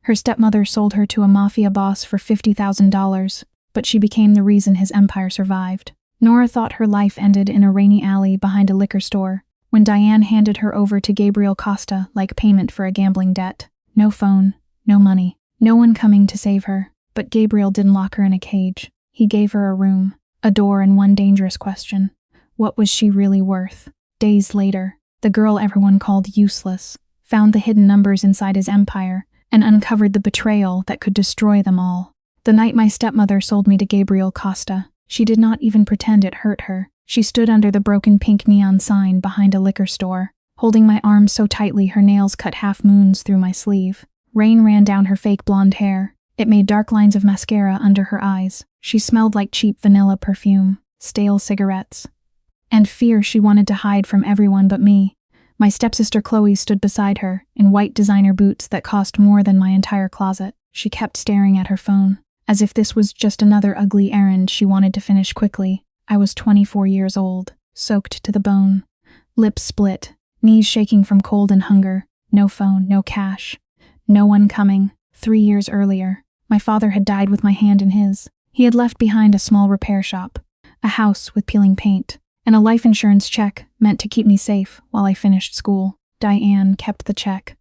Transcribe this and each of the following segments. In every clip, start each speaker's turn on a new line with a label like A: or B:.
A: Her stepmother sold her to a Mafia boss for $50,000, but she became the reason his empire survived. Nora thought her life ended in a rainy alley behind a liquor store when Diane handed her over to Gabriel Costa like payment for a gambling debt. No phone, no money, no one coming to save her. But Gabriel didn't lock her in a cage. He gave her a room, a door, and one dangerous question. What was she really worth? Days later, the girl everyone called useless found the hidden numbers inside his empire and uncovered the betrayal that could destroy them all. The night my stepmother sold me to Gabriel Costa, she did not even pretend it hurt her. She stood under the broken pink neon sign behind a liquor store, holding my arms so tightly her nails cut half moons through my sleeve. Rain ran down her fake blonde hair. It made dark lines of mascara under her eyes. She smelled like cheap vanilla perfume, stale cigarettes, and fear she wanted to hide from everyone but me. My stepsister Chloe stood beside her, in white designer boots that cost more than my entire closet. She kept staring at her phone, as if this was just another ugly errand she wanted to finish quickly. I was 24 years old, soaked to the bone, lips split, knees shaking from cold and hunger. No phone, no cash, no one coming. 3 years earlier, my father had died with my hand in his. He had left behind a small repair shop, a house with peeling paint, and a life insurance check meant to keep me safe while I finished school. Diane kept the check.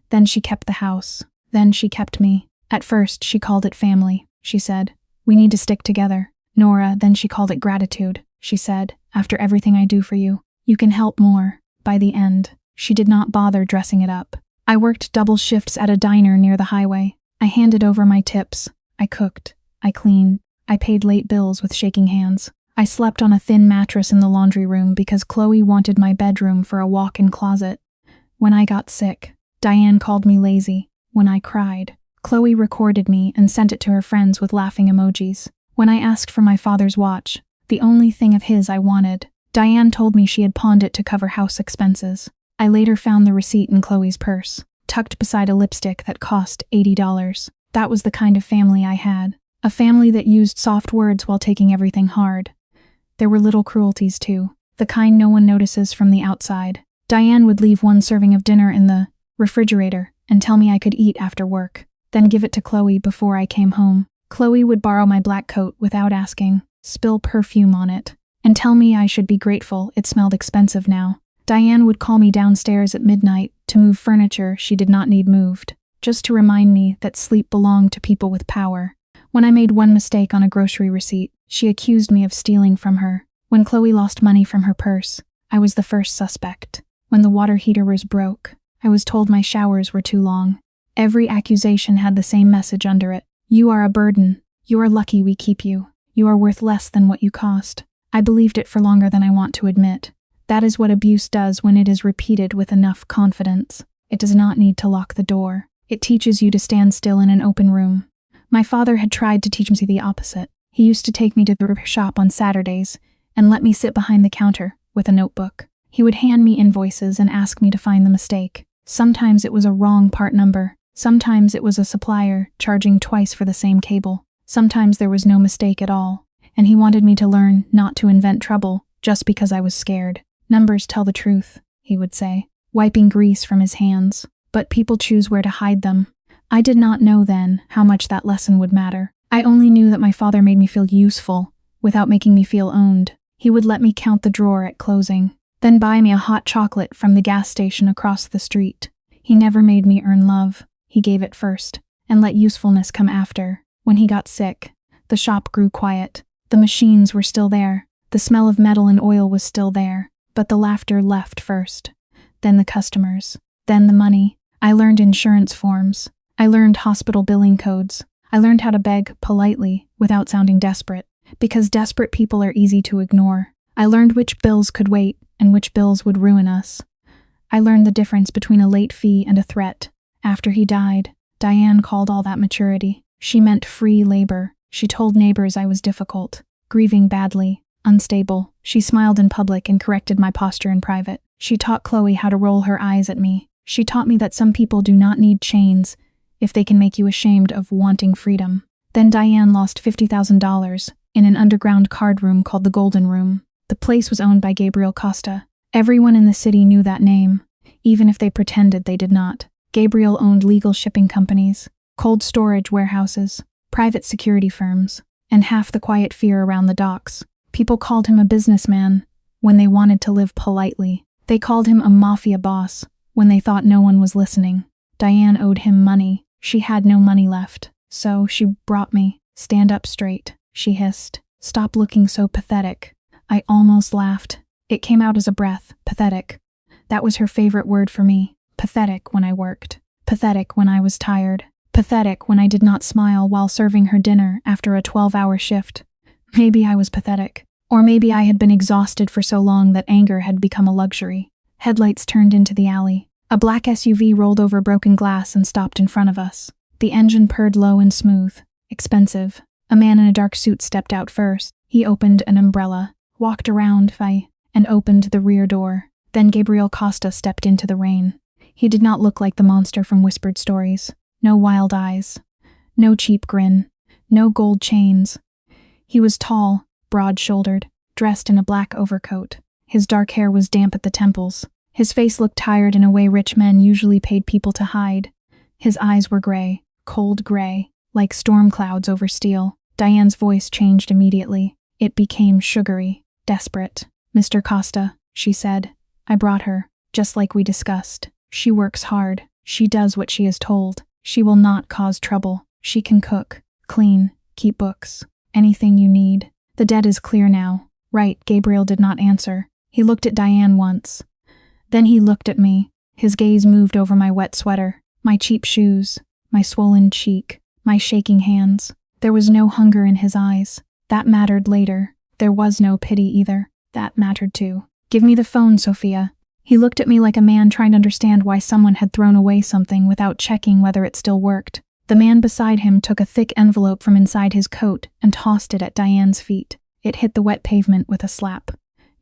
A: Then she kept the house. Then she kept me. At first, she called it family. She said, "We need to stick together." Nora, then she called it gratitude. She said, "After everything I do for you, you can help more." By the end, she did not bother dressing it up. I worked double shifts at a diner near the highway. I handed over my tips. I cooked. I cleaned. I paid late bills with shaking hands. I slept on a thin mattress in the laundry room because Chloe wanted my bedroom for a walk-in closet. When I got sick, Diane called me lazy. When I cried, Chloe recorded me and sent it to her friends with laughing emojis. When I asked for my father's watch, the only thing of his I wanted, Diane told me she had pawned it to cover house expenses. I later found the receipt in Chloe's purse, tucked beside a lipstick that cost $80. That was the kind of family I had. A family that used soft words while taking everything hard. There were little cruelties too, the kind no one notices from the outside. Diane would leave one serving of dinner in the refrigerator and tell me I could eat after work, then give it to Chloe before I came home. Chloe would borrow my black coat without asking, spill perfume on it, and tell me I should be grateful it smelled expensive now. Diane would call me downstairs at midnight to move furniture she did not need moved, just to remind me that sleep belonged to people with power. When I made one mistake on a grocery receipt, she accused me of stealing from her. When Chloe lost money from her purse, I was the first suspect. When the water heater was broke, I was told my showers were too long. Every accusation had the same message under it. You are a burden. You are lucky we keep you. You are worth less than what you cost. I believed it for longer than I want to admit. That is what abuse does when it is repeated with enough confidence. It does not need to lock the door. It teaches you to stand still in an open room. My father had tried to teach me the opposite. He used to take me to the repair shop on Saturdays and let me sit behind the counter with a notebook. He would hand me invoices and ask me to find the mistake. Sometimes it was a wrong part number. Sometimes it was a supplier charging twice for the same cable. Sometimes there was no mistake at all, and he wanted me to learn not to invent trouble just because I was scared. Numbers tell the truth, he would say, wiping grease from his hands, but people choose where to hide them. I did not know then how much that lesson would matter. I only knew that my father made me feel useful without making me feel owned. He would let me count the drawer at closing, then buy me a hot chocolate from the gas station across the street. He never made me earn love. He gave it first, and let usefulness come after. When he got sick, the shop grew quiet. The machines were still there. The smell of metal and oil was still there. But the laughter left first. Then the customers. Then the money. I learned insurance forms. I learned hospital billing codes. I learned how to beg politely without sounding desperate, because desperate people are easy to ignore. I learned which bills could wait and which bills would ruin us. I learned the difference between a late fee and a threat. After he died, Diane called all that maturity. She meant free labor. She told neighbors I was difficult, grieving badly, unstable. She smiled in public and corrected my posture in private. She taught Chloe how to roll her eyes at me. She taught me that some people do not need chains if they can make you ashamed of wanting freedom. Then Diane lost $50,000 in an underground card room called the Golden Room. The place was owned by Gabriel Costa. Everyone in the city knew that name, even if they pretended they did not. Gabriel owned legal shipping companies, cold storage warehouses, private security firms, and half the quiet fear around the docks. People called him a businessman when they wanted to live politely. They called him a mafia boss when they thought no one was listening. Diane owed him money. She had no money left. So she brought me. Stand up straight, she hissed. Stop looking so pathetic. I almost laughed. It came out as a breath. Pathetic. That was her favorite word for me. Pathetic when I worked. Pathetic when I was tired. Pathetic when I did not smile while serving her dinner after a 12-hour shift. Maybe I was pathetic. Or maybe I had been exhausted for so long that anger had become a luxury. Headlights turned into the alley. A black SUV rolled over broken glass and stopped in front of us. The engine purred low and smooth. Expensive. A man in a dark suit stepped out first. He opened an umbrella, walked around and opened the rear door. Then Gabriel Costa stepped into the rain. He did not look like the monster from Whispered Stories. No wild eyes. No cheap grin. No gold chains. He was tall, broad-shouldered, dressed in a black overcoat. His dark hair was damp at the temples. His face looked tired in a way rich men usually paid people to hide. His eyes were gray, cold gray, like storm clouds over steel. Diane's voice changed immediately. It became sugary, desperate. Mr. Costa, she said. I brought her, just like we discussed. She works hard. She does what she is told. She will not cause trouble. She can cook, clean, keep books. Anything you need. The debt is clear now. Right, Gabriel did not answer. He looked at Diane once. Then he looked at me. His gaze moved over my wet sweater, my cheap shoes, my swollen cheek, my shaking hands. There was no hunger in his eyes. That mattered later. There was no pity either. That mattered too. Give me the phone, Sophia. He looked at me like a man trying to understand why someone had thrown away something without checking whether it still worked. The man beside him took a thick envelope from inside his coat and tossed it at Diane's feet. It hit the wet pavement with a slap.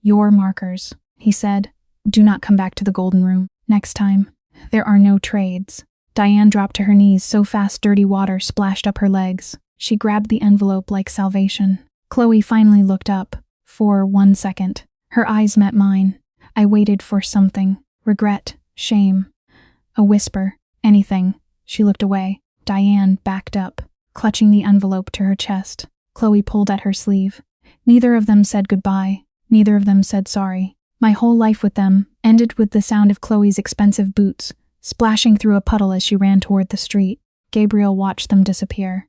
A: Your markers, he said. Do not come back to the Golden Room. Next time. There are no trades. Diane dropped to her knees so fast dirty water splashed up her legs. She grabbed the envelope like salvation. Chloe finally looked up. For 1 second. Her eyes met mine. I waited for something. Regret. Shame. A whisper. Anything. She looked away. Diane backed up, clutching the envelope to her chest. Chloe pulled at her sleeve. Neither of them said goodbye. Neither of them said sorry. My whole life with them ended with the sound of Chloe's expensive boots splashing through a puddle as she ran toward the street. Gabriel watched them disappear.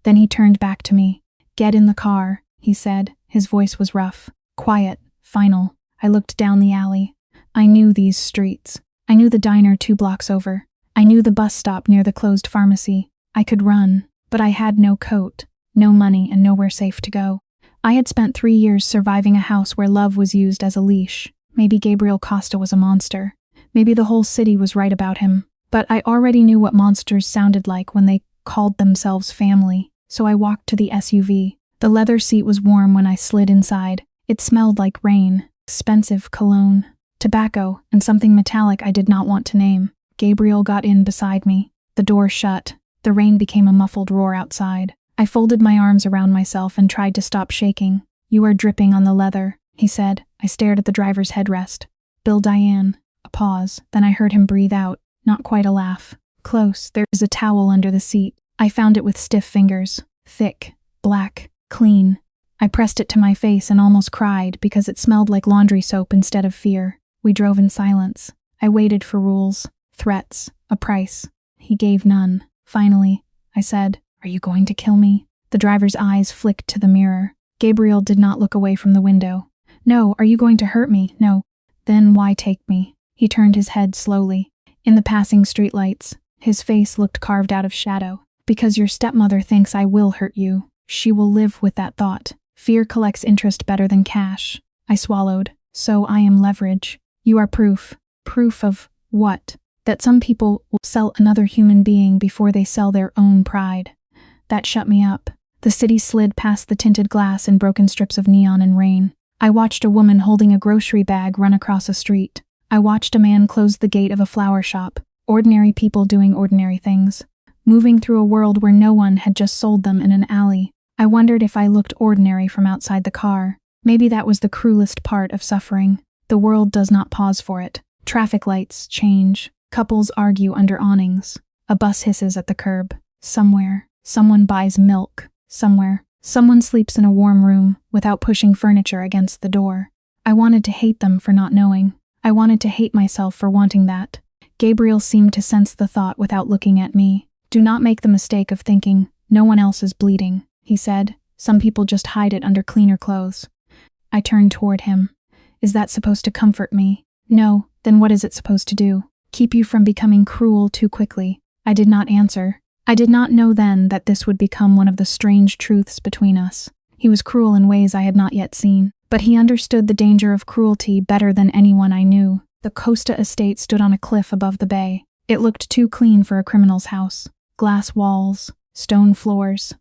A: Then he turned back to me. Get in the car, he said. His voice was rough, quiet, final. I looked down the alley. I knew these streets. I knew the diner 2 blocks over. I knew the bus stop near the closed pharmacy. I could run, but I had no coat, no money, and nowhere safe to go. I had spent 3 years surviving a house where love was used as a leash. Maybe Gabriel Costa was a monster. Maybe the whole city was right about him. But I already knew what monsters sounded like when they called themselves family. So I walked to the SUV. The leather seat was warm when I slid inside. It smelled like rain, expensive cologne, tobacco, and something metallic I did not want to name. Gabriel got in beside me. The door shut. The rain became a muffled roar outside. I folded my arms around myself and tried to stop shaking. You are dripping on the leather, he said. I stared at the driver's headrest. Bill Diane. A pause. Then I heard him breathe out. Not quite a laugh. Close. There is a towel under the seat. I found it with stiff fingers. Thick. Black. Clean. I pressed it to my face and almost cried because it smelled like laundry soap instead of fear. We drove in silence. I waited for rules. Threats. A price. He gave none. Finally, I said, Are you going to kill me? The driver's eyes flicked to the mirror. Gabriel did not look away from the window. No, are you going to hurt me? No. Then why take me? He turned his head slowly. In the passing streetlights, his face looked carved out of shadow. Because your stepmother thinks I will hurt you. She will live with that thought. Fear collects interest better than cash. I swallowed. So I am leverage. You are proof. Proof of what? That some people will sell another human being before they sell their own pride. That shut me up. The city slid past the tinted glass in broken strips of neon and rain. I watched a woman holding a grocery bag run across a street. I watched a man close the gate of a flower shop. Ordinary people doing ordinary things. Moving through a world where no one had just sold them in an alley. I wondered if I looked ordinary from outside the car. Maybe that was the cruelest part of suffering. The world does not pause for it. Traffic lights change. Couples argue under awnings. A bus hisses at the curb. Somewhere, someone buys milk. Somewhere, someone sleeps in a warm room without pushing furniture against the door. I wanted to hate them for not knowing. I wanted to hate myself for wanting that. Gabriel seemed to sense the thought without looking at me. Do not make the mistake of thinking, no one else is bleeding, he said. Some people just hide it under cleaner clothes. I turned toward him. Is that supposed to comfort me? No, then what is it supposed to do? Keep you from becoming cruel too quickly. I did not answer. I did not know then that this would become one of the strange truths between us. He was cruel in ways I had not yet seen, but he understood the danger of cruelty better than anyone I knew. The Costa estate stood on a cliff above the bay. It looked too clean for a criminal's house. Glass walls, stone floors,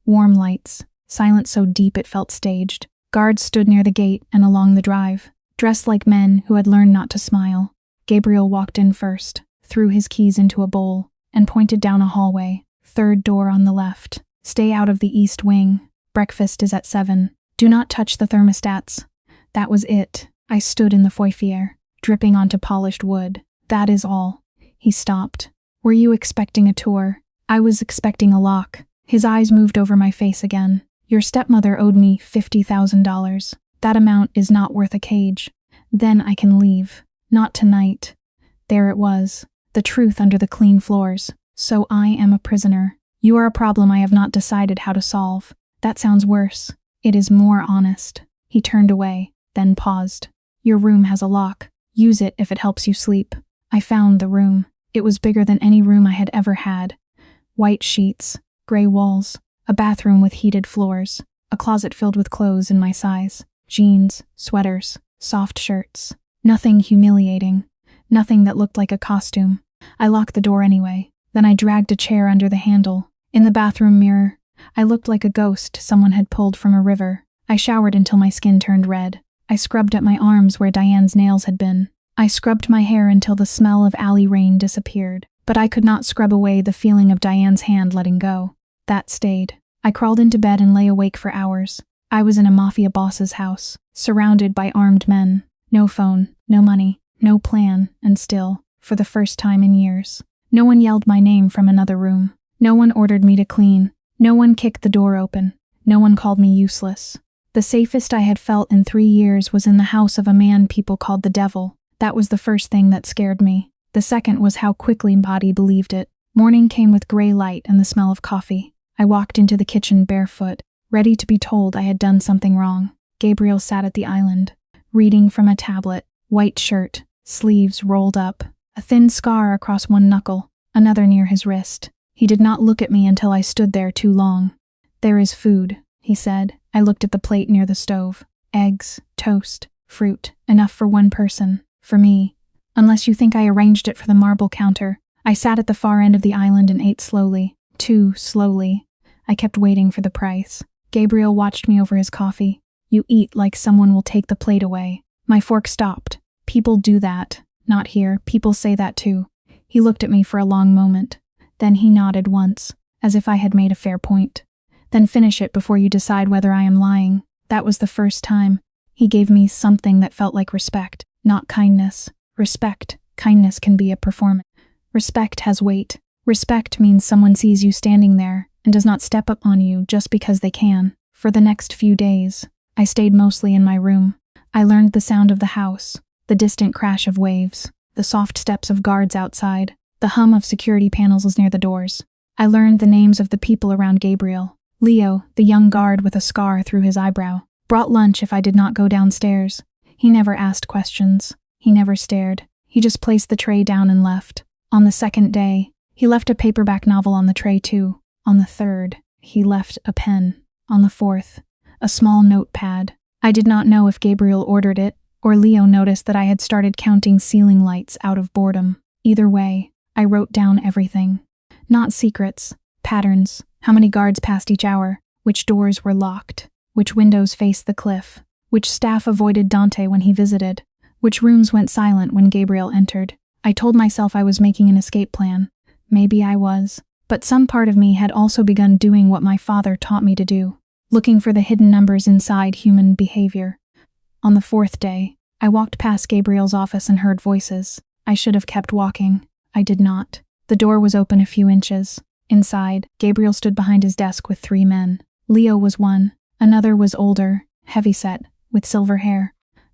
A: warm lights, silence so deep it felt staged. Guards stood near the gate and along the drive, dressed like men who had learned not to smile. Gabriel walked in first, threw his keys into a bowl, and pointed down a hallway. Third door on the left. Stay out of the east wing. Breakfast is at 7. Do not touch the thermostats. That was it. I stood in the foyer, dripping onto polished wood. That is all. He stopped. Were you expecting a tour? I was expecting a lock. His eyes moved over my face again. Your stepmother owed me $50,000. That amount is not worth a cage. Then I can leave. Not tonight. There it was. The truth under the clean floors. So I am a prisoner. You are a problem I have not decided how to solve. That sounds worse. It is more honest. He turned away, then paused. Your room has a lock. Use it if it helps you sleep. I found the room. It was bigger than any room I had ever had. White sheets, gray walls, a bathroom with heated floors, a closet filled with clothes in my size, jeans, sweaters, soft shirts. Nothing humiliating. Nothing that looked like a costume. I locked the door anyway. Then I dragged a chair under the handle. In the bathroom mirror, I looked like a ghost someone had pulled from a river. I showered until my skin turned red. I scrubbed at my arms where Diane's nails had been. I scrubbed my hair until the smell of alley rain disappeared. But I could not scrub away the feeling of Diane's hand letting go. That stayed. I crawled into bed and lay awake for hours. I was in a Mafia boss's house, surrounded by armed men. No phone, no money, no plan, and still, for the first time in years, no one yelled my name from another room. No one ordered me to clean. No one kicked the door open. No one called me useless. The safest I had felt in 3 years was in the house of a man people called the devil. That was the first thing that scared me. The second was how quickly Body believed it. Morning came with gray light and the smell of coffee. I walked into the kitchen barefoot, ready to be told I had done something wrong. Gabriel sat at the island, reading from a tablet, white shirt, sleeves rolled up, a thin scar across one knuckle, another near his wrist. He did not look at me until I stood there too long. There is food, he said. I looked at the plate near the stove. Eggs, toast, fruit, enough for one person. For me. Unless you think I arranged it for the marble counter. I sat at the far end of the island and ate slowly. Too slowly. I kept waiting for the price. Gabriel watched me over his coffee. You eat like someone will take the plate away. My fork stopped. People do that. Not here. People say that too. He looked at me for a long moment. Then he nodded once, as if I had made a fair point. Then finish it before you decide whether I am lying. That was the first time. He gave me something that felt like respect, not kindness. Respect. Kindness can be a performance. Respect has weight. Respect means someone sees you standing there and does not step up on you just because they can. For the next few days, I stayed mostly in my room. I learned the sound of the house, the distant crash of waves, the soft steps of guards outside, the hum of security panels near the doors. I learned the names of the people around Gabriel. Leo, the young guard with a scar through his eyebrow, brought lunch if I did not go downstairs. He never asked questions. He never stared. He just placed the tray down and left. On the second day, he left a paperback novel on the tray too. On the third, he left a pen. On the fourth, a small notepad. I did not know if Gabriel ordered it, or Leo noticed that I had started counting ceiling lights out of boredom. Either way, I wrote down everything. Not secrets, patterns, how many guards passed each hour, which doors were locked, which windows faced the cliff, which staff avoided Dante when he visited, which rooms went silent when Gabriel entered. I told myself I was making an escape plan. Maybe I was. But some part of me had also begun doing what my father taught me to do, looking for the hidden numbers inside human behavior. On the fourth day, I walked past Gabriel's office and heard voices. I should have kept walking. I did not. The door was open a few inches. Inside, Gabriel stood behind his desk with 3 men. Leo was one. Another was older, heavyset, with silver hair.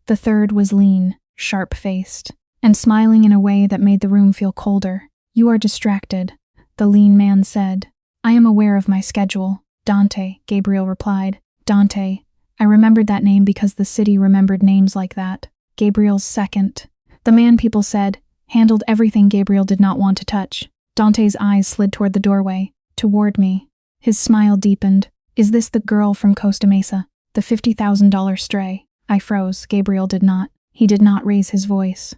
A: The third was lean, sharp-faced, and smiling in a way that made the room feel colder. "You are distracted," the lean man said. "I am aware of my schedule." "Dante," Gabriel replied. "Dante." I remembered that name because the city remembered names like that. Gabriel's second. The man, people said, handled everything Gabriel did not want to touch. Dante's eyes slid toward the doorway, toward me. His smile deepened. "Is this the girl from Costa Mesa? The $50,000 stray?" I froze. Gabriel did not. He did not raise his voice.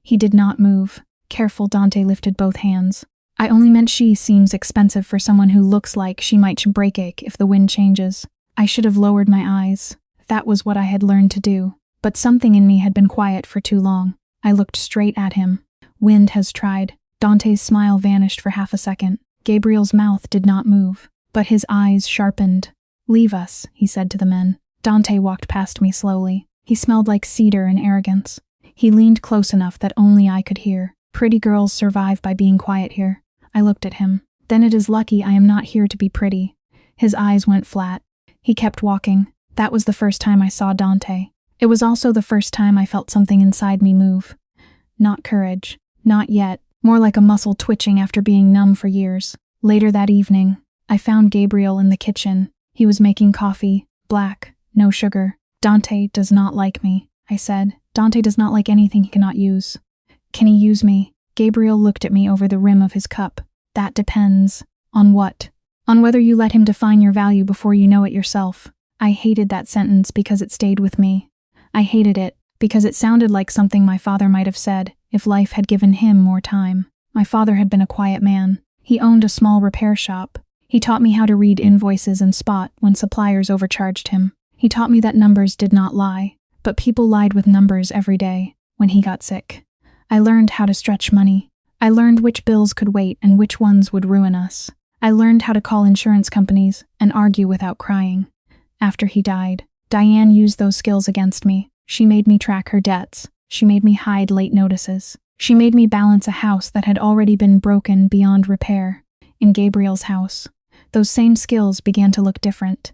A: He did not move. "Careful," Dante lifted both hands. "I only meant she seems expensive for someone who looks like she might break if the wind changes." I should have lowered my eyes. That was what I had learned to do. But something in me had been quiet for too long. I looked straight at him. "Wind has tried." Dante's smile vanished for half a second. Gabriel's mouth did not move, but his eyes sharpened. "Leave us," he said to the men. Dante walked past me slowly. He smelled like cedar and arrogance. He leaned close enough that only I could hear. "Pretty girls survive by being quiet here." I looked at him. "Then it is lucky I am not here to be pretty." His eyes went flat. He kept walking. That was the first time I saw Dante. It was also the first time I felt something inside me move. Not courage. Not yet. More like a muscle twitching after being numb for years. Later that evening, I found Gabriel in the kitchen. He was making coffee. Black. No sugar. "Dante does not like me," I said. "Dante does not like anything he cannot use." "Can he use me?" Gabriel looked at me over the rim of his cup. "That depends." "On what?" "On whether you let him define your value before you know it yourself." I hated that sentence because it stayed with me. I hated it because it sounded like something my father might have said if life had given him more time. My father had been a quiet man. He owned a small repair shop. He taught me how to read invoices and spot when suppliers overcharged him. He taught me that numbers did not lie, but people lied with numbers every day. When he got sick, I learned how to stretch money. I learned which bills could wait and which ones would ruin us. I learned how to call insurance companies and argue without crying. After he died, Diane used those skills against me. She made me track her debts. She made me hide late notices. She made me balance a house that had already been broken beyond repair. In Gabriel's house, those same skills began to look different.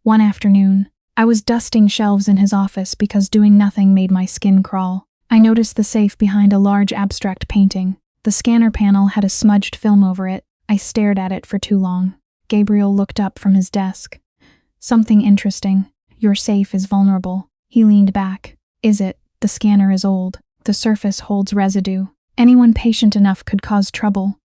A: One afternoon, I was dusting shelves in his office because doing nothing made my skin crawl. I noticed the safe behind a large abstract painting. The scanner panel had a smudged film over it. I stared at it for too long. Gabriel looked up from his desk. "Something interesting. Your safe is vulnerable." He leaned back. "Is it? The scanner is old. The surface holds residue. Anyone patient enough could cause trouble."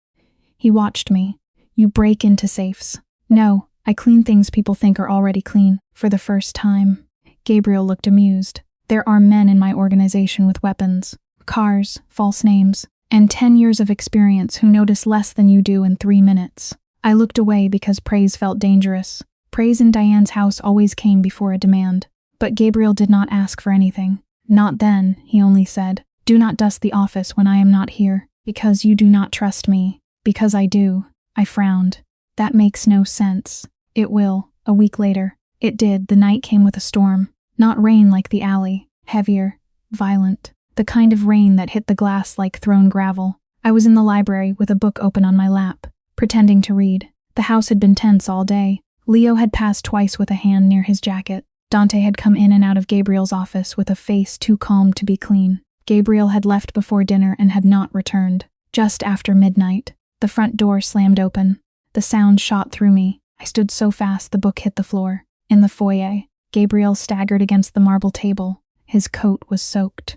A: He watched me. "You break into safes." "No, I clean things people think are already clean, for the first time." Gabriel looked amused. "There are men in my organization with weapons, cars, false names, and 10 years of experience who notice less than you do in 3 minutes." I looked away because praise felt dangerous. Praise in Diane's house always came before a demand. But Gabriel did not ask for anything. "Not then," he only said. "Do not dust the office when I am not here, because you do not trust me." "Because I do." I frowned. "That makes no sense." "It will." A week later. It did. The night came with a storm. Not rain like the alley. Heavier. Violent. The kind of rain that hit the glass like thrown gravel. I was in the library with a book open on my lap, pretending to read. The house had been tense all day. Leo had passed twice with a hand near his jacket. Dante had come in and out of Gabriel's office with a face too calm to be clean. Gabriel had left before dinner and had not returned. Just after midnight, the front door slammed open. The sound shot through me. I stood so fast the book hit the floor. In the foyer, Gabriel staggered against the marble table. His coat was soaked.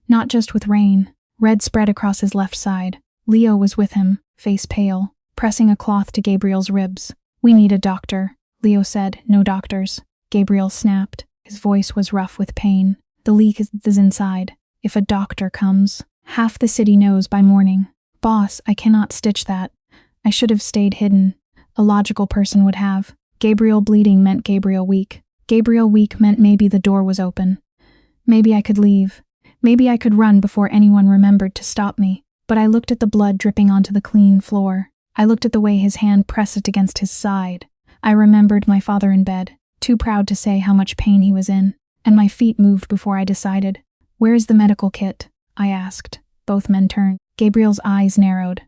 A: Not just with rain. Red spread across his left side. Leo was with him, face pale, pressing a cloth to Gabriel's ribs. "We need a doctor," Leo said. "No doctors." Gabriel snapped. His voice was rough with pain. "The leak is inside. If a doctor comes, half the city knows by morning." "Boss, I cannot stitch that." I should have stayed hidden. A logical person would have. Gabriel bleeding meant Gabriel weak. Gabriel weak meant maybe the door was open. Maybe I could leave. Maybe I could run before anyone remembered to stop me. But I looked at the blood dripping onto the clean floor. I looked at the way his hand pressed it against his side. I remembered my father in bed, too proud to say how much pain he was in, and my feet moved before I decided. "Where's the medical kit?" I asked. Both men turned. Gabriel's eyes narrowed.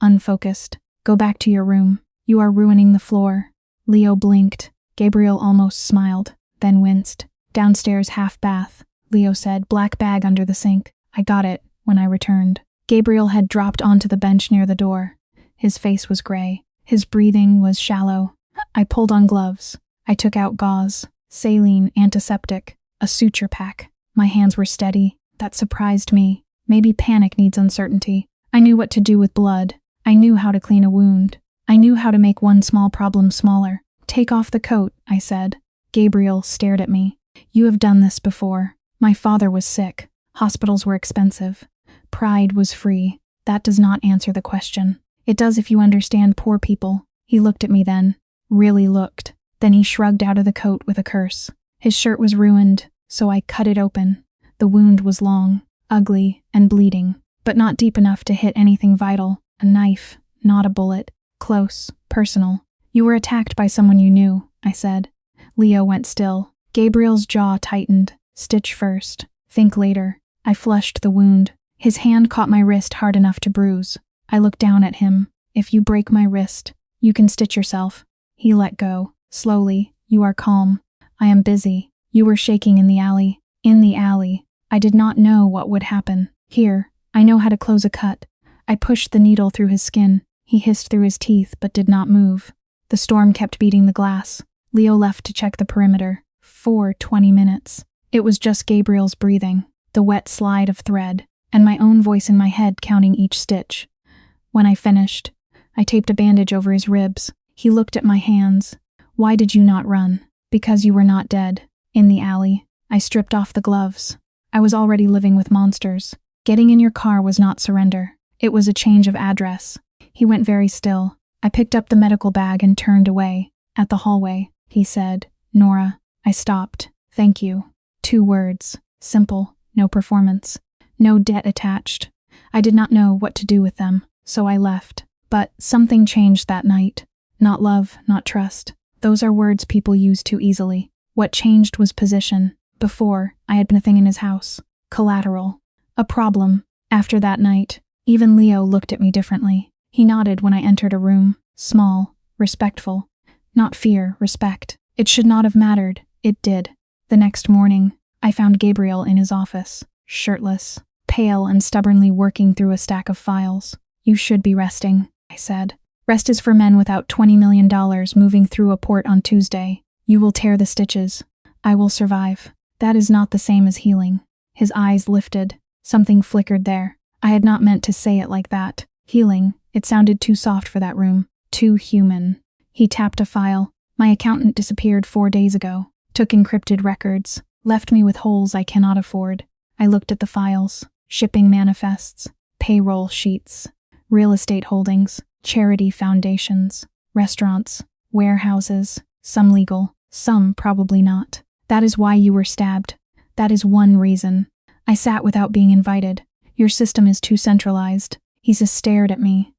A: Unfocused. "Go back to your room." You are ruining the floor. Leo blinked. Gabriel almost smiled, then winced. Downstairs half bath, Leo said, black bag under the sink. I got it when I returned. Gabriel had dropped onto the bench near the door. His face was gray. His breathing was shallow. I pulled on gloves. I took out gauze, saline, antiseptic, a suture pack. My hands were steady. That surprised me. Maybe panic needs uncertainty. I knew what to do with blood. I knew how to clean a wound. I knew how to make one small problem smaller. Take off the coat, I said. Gabriel stared at me. You have done this before. My father was sick. Hospitals were expensive. Pride was free. That does not answer the question. It does if you understand poor people. He looked at me then. Really looked. Then he shrugged out of the coat with a curse. His shirt was ruined, so I cut it open. The wound was long, ugly, and bleeding, but not deep enough to hit anything vital. A knife, not a bullet. Close, personal. You were attacked by someone you knew, I said. Leo went still. Gabriel's jaw tightened. Stitch first. Think later. I flushed the wound. His hand caught my wrist hard enough to bruise. I looked down at him. If you break my wrist, you can stitch yourself. He let go. Slowly. You are calm. I am busy. You were shaking in the alley. In the alley. I did not know what would happen. Here. I know how to close a cut. I pushed the needle through his skin. He hissed through his teeth but did not move. The storm kept beating the glass. Leo left to check the perimeter. For 20 minutes. It was just Gabriel's breathing, the wet slide of thread, and my own voice in my head counting each stitch. When I finished, I taped a bandage over his ribs. He looked at my hands. Why did you not run? Because you were not dead. In the alley, I stripped off the gloves. I was already living with monsters. Getting in your car was not surrender. It was a change of address. He went very still. I picked up the medical bag and turned away. At the hallway, he said, Nora. I stopped. Thank you. 2 words. Simple. No performance. No debt attached. I did not know what to do with them, so I left. But something changed that night. Not love, not trust. Those are words people use too easily. What changed was position. Before, I had been a thing in his house. Collateral. A problem. After that night, even Leo looked at me differently. He nodded when I entered a room. Small. Respectful. Not fear, respect. It should not have mattered. It did. The next morning, I found Gabriel in his office, shirtless, pale and stubbornly working through a stack of files. You should be resting, I said. Rest is for men without $20 million moving through a port on Tuesday. You will tear the stitches. I will survive. That is not the same as healing. His eyes lifted. Something flickered there. I had not meant to say it like that. Healing. It sounded too soft for that room. Too human. He tapped a file. My accountant disappeared 4 days ago. Took encrypted records. Left me with holes I cannot afford. I looked at the files. Shipping manifests. Payroll sheets. Real estate holdings. Charity foundations. Restaurants. Warehouses. Some legal. Some probably not. That is why you were stabbed. That is one reason. I sat without being invited. Your system is too centralized. He just stared at me.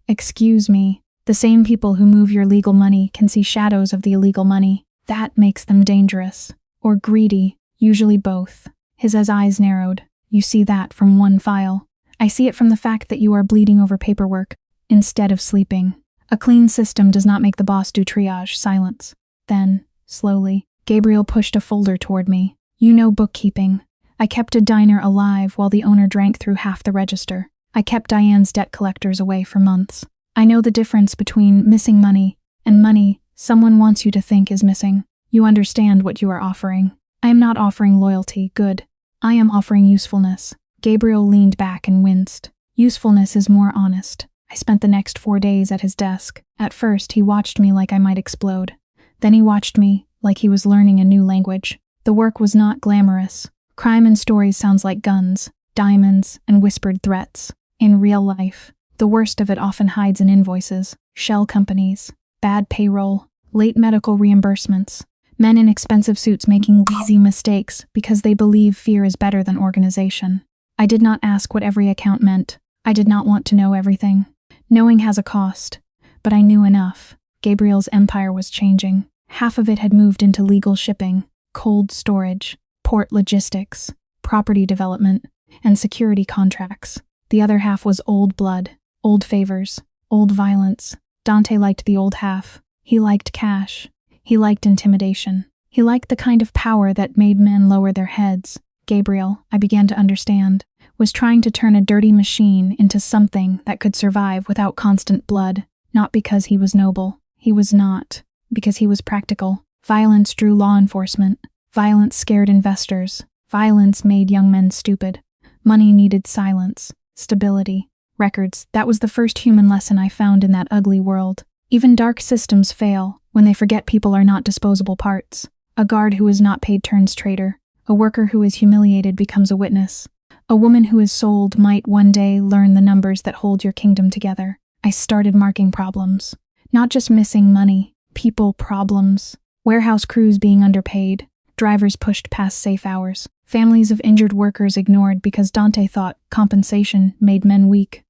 A: Excuse me. The same people who move your legal money can see shadows of the illegal money. That makes them dangerous. Or greedy. Usually both. His eyes narrowed. You see that from one file. I see it from the fact that you are bleeding over paperwork instead of sleeping. A clean system does not make the boss do triage. Silence. Then, slowly, Gabriel pushed a folder toward me. You know bookkeeping. I kept a diner alive while the owner drank through half the register. I kept Diane's debt collectors away for months. I know the difference between missing money and money someone wants you to think is missing. You understand what you are offering. I am not offering loyalty, good. I am offering usefulness. Gabriel leaned back and winced. Usefulness is more honest. I spent the next 4 days at his desk. At first, he watched me like I might explode. Then he watched me like he was learning a new language. The work was not glamorous. Crime in stories sounds like guns, diamonds, and whispered threats. In real life, the worst of it often hides in invoices, shell companies, bad payroll, late medical reimbursements, men in expensive suits making lazy mistakes because they believe fear is better than organization. I did not ask what every account meant. I did not want to know everything. Knowing has a cost, but I knew enough. Gabriel's empire was changing. Half of it had moved into legal shipping, cold storage, port logistics, property development, and security contracts. The other half was old blood, old favors, old violence, Dante liked the old half. He liked cash. He liked intimidation. He liked the kind of power that made men lower their heads. Gabriel, I began to understand, was trying to turn a dirty machine into something that could survive without constant blood. Not because he was noble. He was not. Because he was practical. Violence drew law enforcement. Violence scared investors. Violence made young men stupid. Money needed silence, stability, records. That was the first human lesson I found in that ugly world. Even dark systems fail when they forget people are not disposable parts. A guard who is not paid turns traitor. A worker who is humiliated becomes a witness. A woman who is sold might one day learn the numbers that hold your kingdom together. I started marking problems. Not just missing money, people problems. Warehouse crews being underpaid. Drivers pushed past safe hours. Families of injured workers ignored because Dante thought compensation made men weak.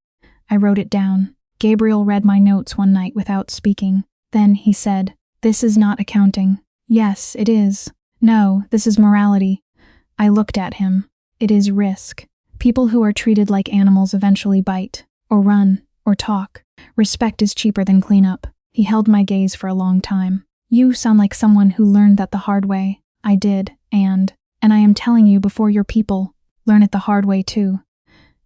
A: I wrote it down. Gabriel read my notes one night without speaking. Then he said, "This is not accounting." "Yes, it is." "No, this is morality." I looked at him. "It is risk. People who are treated like animals eventually bite, or run, or talk. Respect is cheaper than cleanup." He held my gaze for a long time. "You sound like someone who learned that the hard way." I did, and I am telling you before your people learn it the hard way too.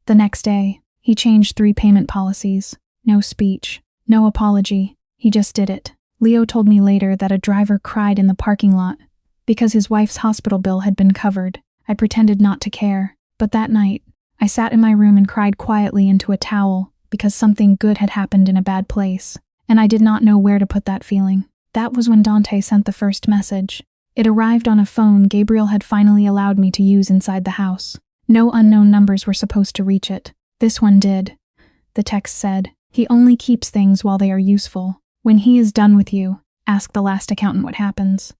A: The next day, he changed 3 payment policies. No speech, no apology. He just did it. Leo told me later that a driver cried in the parking lot because his wife's hospital bill had been covered. I pretended not to care, but that night, I sat in my room and cried quietly into a towel because something good had happened in a bad place, and I did not know where to put that feeling. That was when Dante sent the first message. It arrived on a phone Gabriel had finally allowed me to use inside the house. No unknown numbers were supposed to reach it. This one did. The text said, "He only keeps things while they are useful. When he is done with you, ask the last accountant what happens."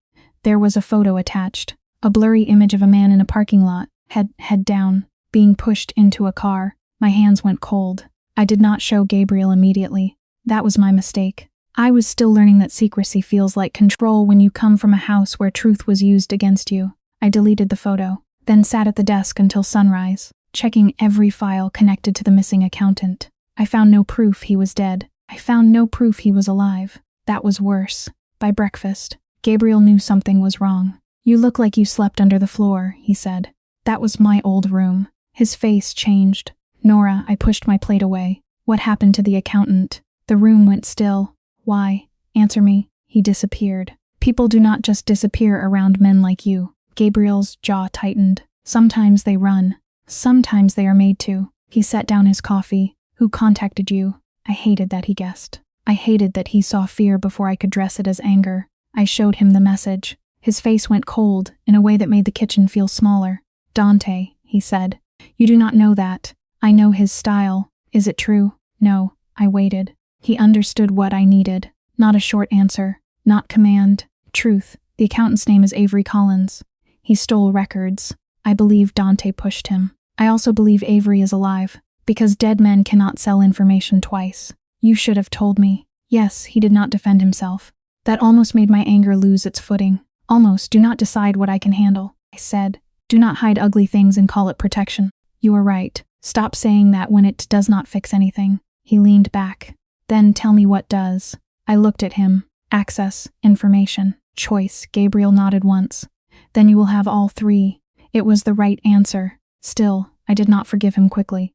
A: There was a photo attached. A blurry image of a man in a parking lot, head down, being pushed into a car. My hands went cold. I did not show Gabriel immediately. That was my mistake. I was still learning that secrecy feels like control when you come from a house where truth was used against you. I deleted the photo, then sat at the desk until sunrise, checking every file connected to the missing accountant. I found no proof he was dead. I found no proof he was alive. That was worse. By breakfast, Gabriel knew something was wrong. "You look like you slept under the floor," he said. That was my old room. His face changed. "Nora," I pushed my plate away. "What happened to the accountant?" The room went still. "Why? Answer me." He disappeared. "People do not just disappear around men like you." Gabriel's jaw tightened. "Sometimes they run. Sometimes they are made to." He set down his coffee. "Who contacted you?" I hated that he guessed. I hated that he saw fear before I could dress it as anger. I showed him the message. His face went cold in a way that made the kitchen feel smaller. "Dante," he said. "You do not know that. I know his style. Is it true?" "No." I waited. He understood what I needed. Not a short answer. Not command. Truth. The accountant's name is Avery Collins. He stole records. I believe Dante pushed him. I also believe Avery is alive, because dead men cannot sell information twice. "You should have told me." Yes, he did not defend himself. That almost made my anger lose its footing. "Almost. Do not decide what I can handle," I said. "Do not hide ugly things and call it protection." "You are right. Stop saying that when it does not fix anything." He leaned back. "Then tell me what does." I looked at him. "Access, information, choice." Gabriel nodded once. "Then you will have all 3. It was the right answer. Still, I did not forgive him quickly.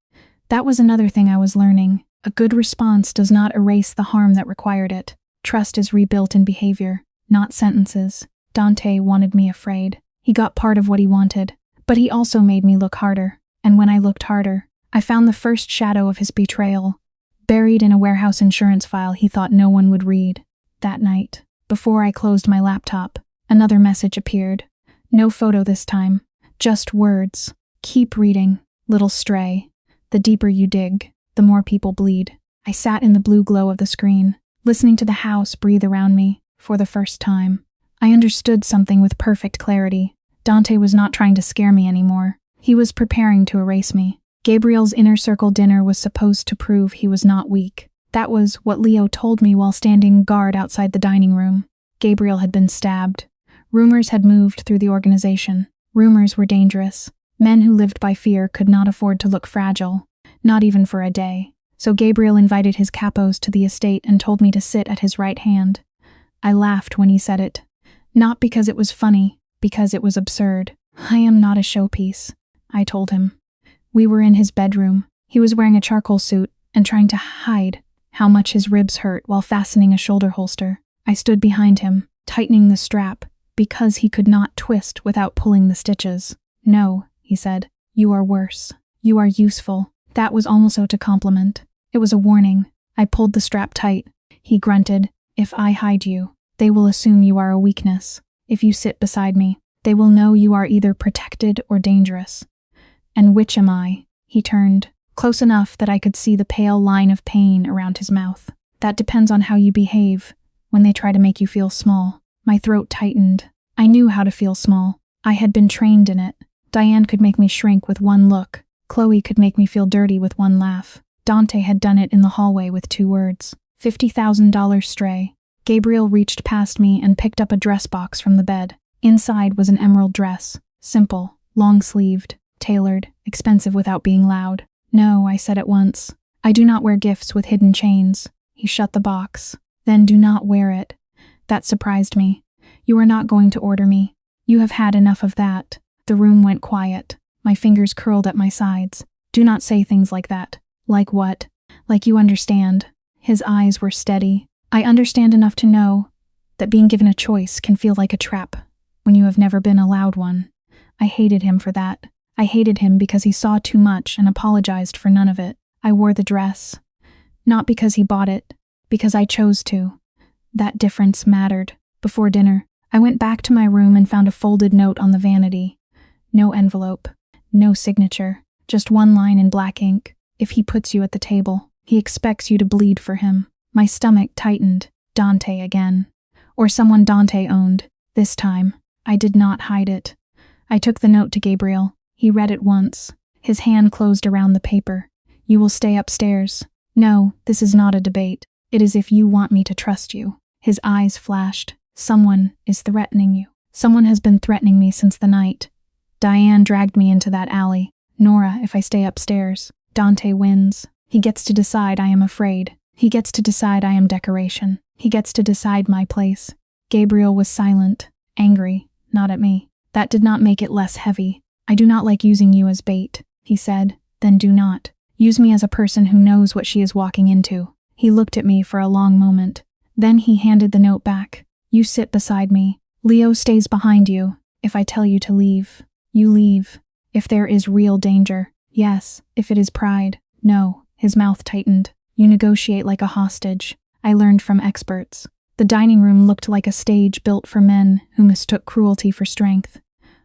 A: That was another thing I was learning. A good response does not erase the harm that required it. Trust is rebuilt in behavior, not sentences. Dante wanted me afraid. He got part of what he wanted, but he also made me look harder. And when I looked harder, I found the first shadow of his betrayal, buried in a warehouse insurance file he thought no one would read. That night, before I closed my laptop, another message appeared. No photo this time, just words. "Keep reading, little stray. The deeper you dig, the more people bleed." I sat in the blue glow of the screen, listening to the house breathe around me for the first time. I understood something with perfect clarity. Dante was not trying to scare me anymore. He was preparing to erase me. Gabriel's inner circle dinner was supposed to prove he was not weak. That was what Leo told me while standing guard outside the dining room. Gabriel had been stabbed. Rumors had moved through the organization. Rumors were dangerous. Men who lived by fear could not afford to look fragile, not even for a day. So Gabriel invited his capos to the estate and told me to sit at his right hand. I laughed when he said it. Not because it was funny, because it was absurd. I am not a showpiece, I told him. We were in his bedroom. He was wearing a charcoal suit and trying to hide how much his ribs hurt while fastening a shoulder holster. I stood behind him, tightening the strap, because he could not twist without pulling the stitches. No, he said. You are worse. You are useful. That was almost a compliment. It was a warning. I pulled the strap tight. He grunted. If I hide you, they will assume you are a weakness. If you sit beside me, they will know you are either protected or dangerous. And which am I? He turned, close enough that I could see the pale line of pain around his mouth. That depends on how you behave when they try to make you feel small. My throat tightened. I knew how to feel small. I had been trained in it. Diane could make me shrink with one look. Chloe could make me feel dirty with one laugh. Dante had done it in the hallway with 2 words. $50,000 stray. Gabriel reached past me and picked up a dress box from the bed. Inside was an emerald dress. Simple, long-sleeved, tailored, expensive without being loud. No, I said at once. I do not wear gifts with hidden chains. He shut the box. Then do not wear it. That surprised me. You are not going to order me. You have had enough of that. The room went quiet. My fingers curled at my sides. Do not say things like that. Like what? Like you understand. His eyes were steady. I understand enough to know that being given a choice can feel like a trap when you have never been allowed one. I hated him for that. I hated him because he saw too much and apologized for none of it. I wore the dress. Not because he bought it, because I chose to. That difference mattered. Before dinner, I went back to my room and found a folded note on the vanity. No envelope. No signature. Just one line in black ink. If he puts you at the table, he expects you to bleed for him. My stomach tightened. Dante again. Or someone Dante owned. This time, I did not hide it. I took the note to Gabriel. He read it once. His hand closed around the paper. You will stay upstairs. No, this is not a debate. It is if you want me to trust you. His eyes flashed. Someone is threatening you. Someone has been threatening me since the night. Diane dragged me into that alley. Nora, if I stay upstairs. Dante wins. He gets to decide I am afraid. He gets to decide I am decoration. He gets to decide my place. Gabriel was silent, angry, not at me. That did not make it less heavy. I do not like using you as bait, he said. Then do not. Use me as a person who knows what she is walking into. He looked at me for a long moment. Then he handed the note back. You sit beside me. Leo stays behind you. If I tell you to leave, you leave. If there is real danger, yes. If it is pride, no. His mouth tightened. You negotiate like a hostage. I learned from experts. The dining room looked like a stage built for men who mistook cruelty for strength.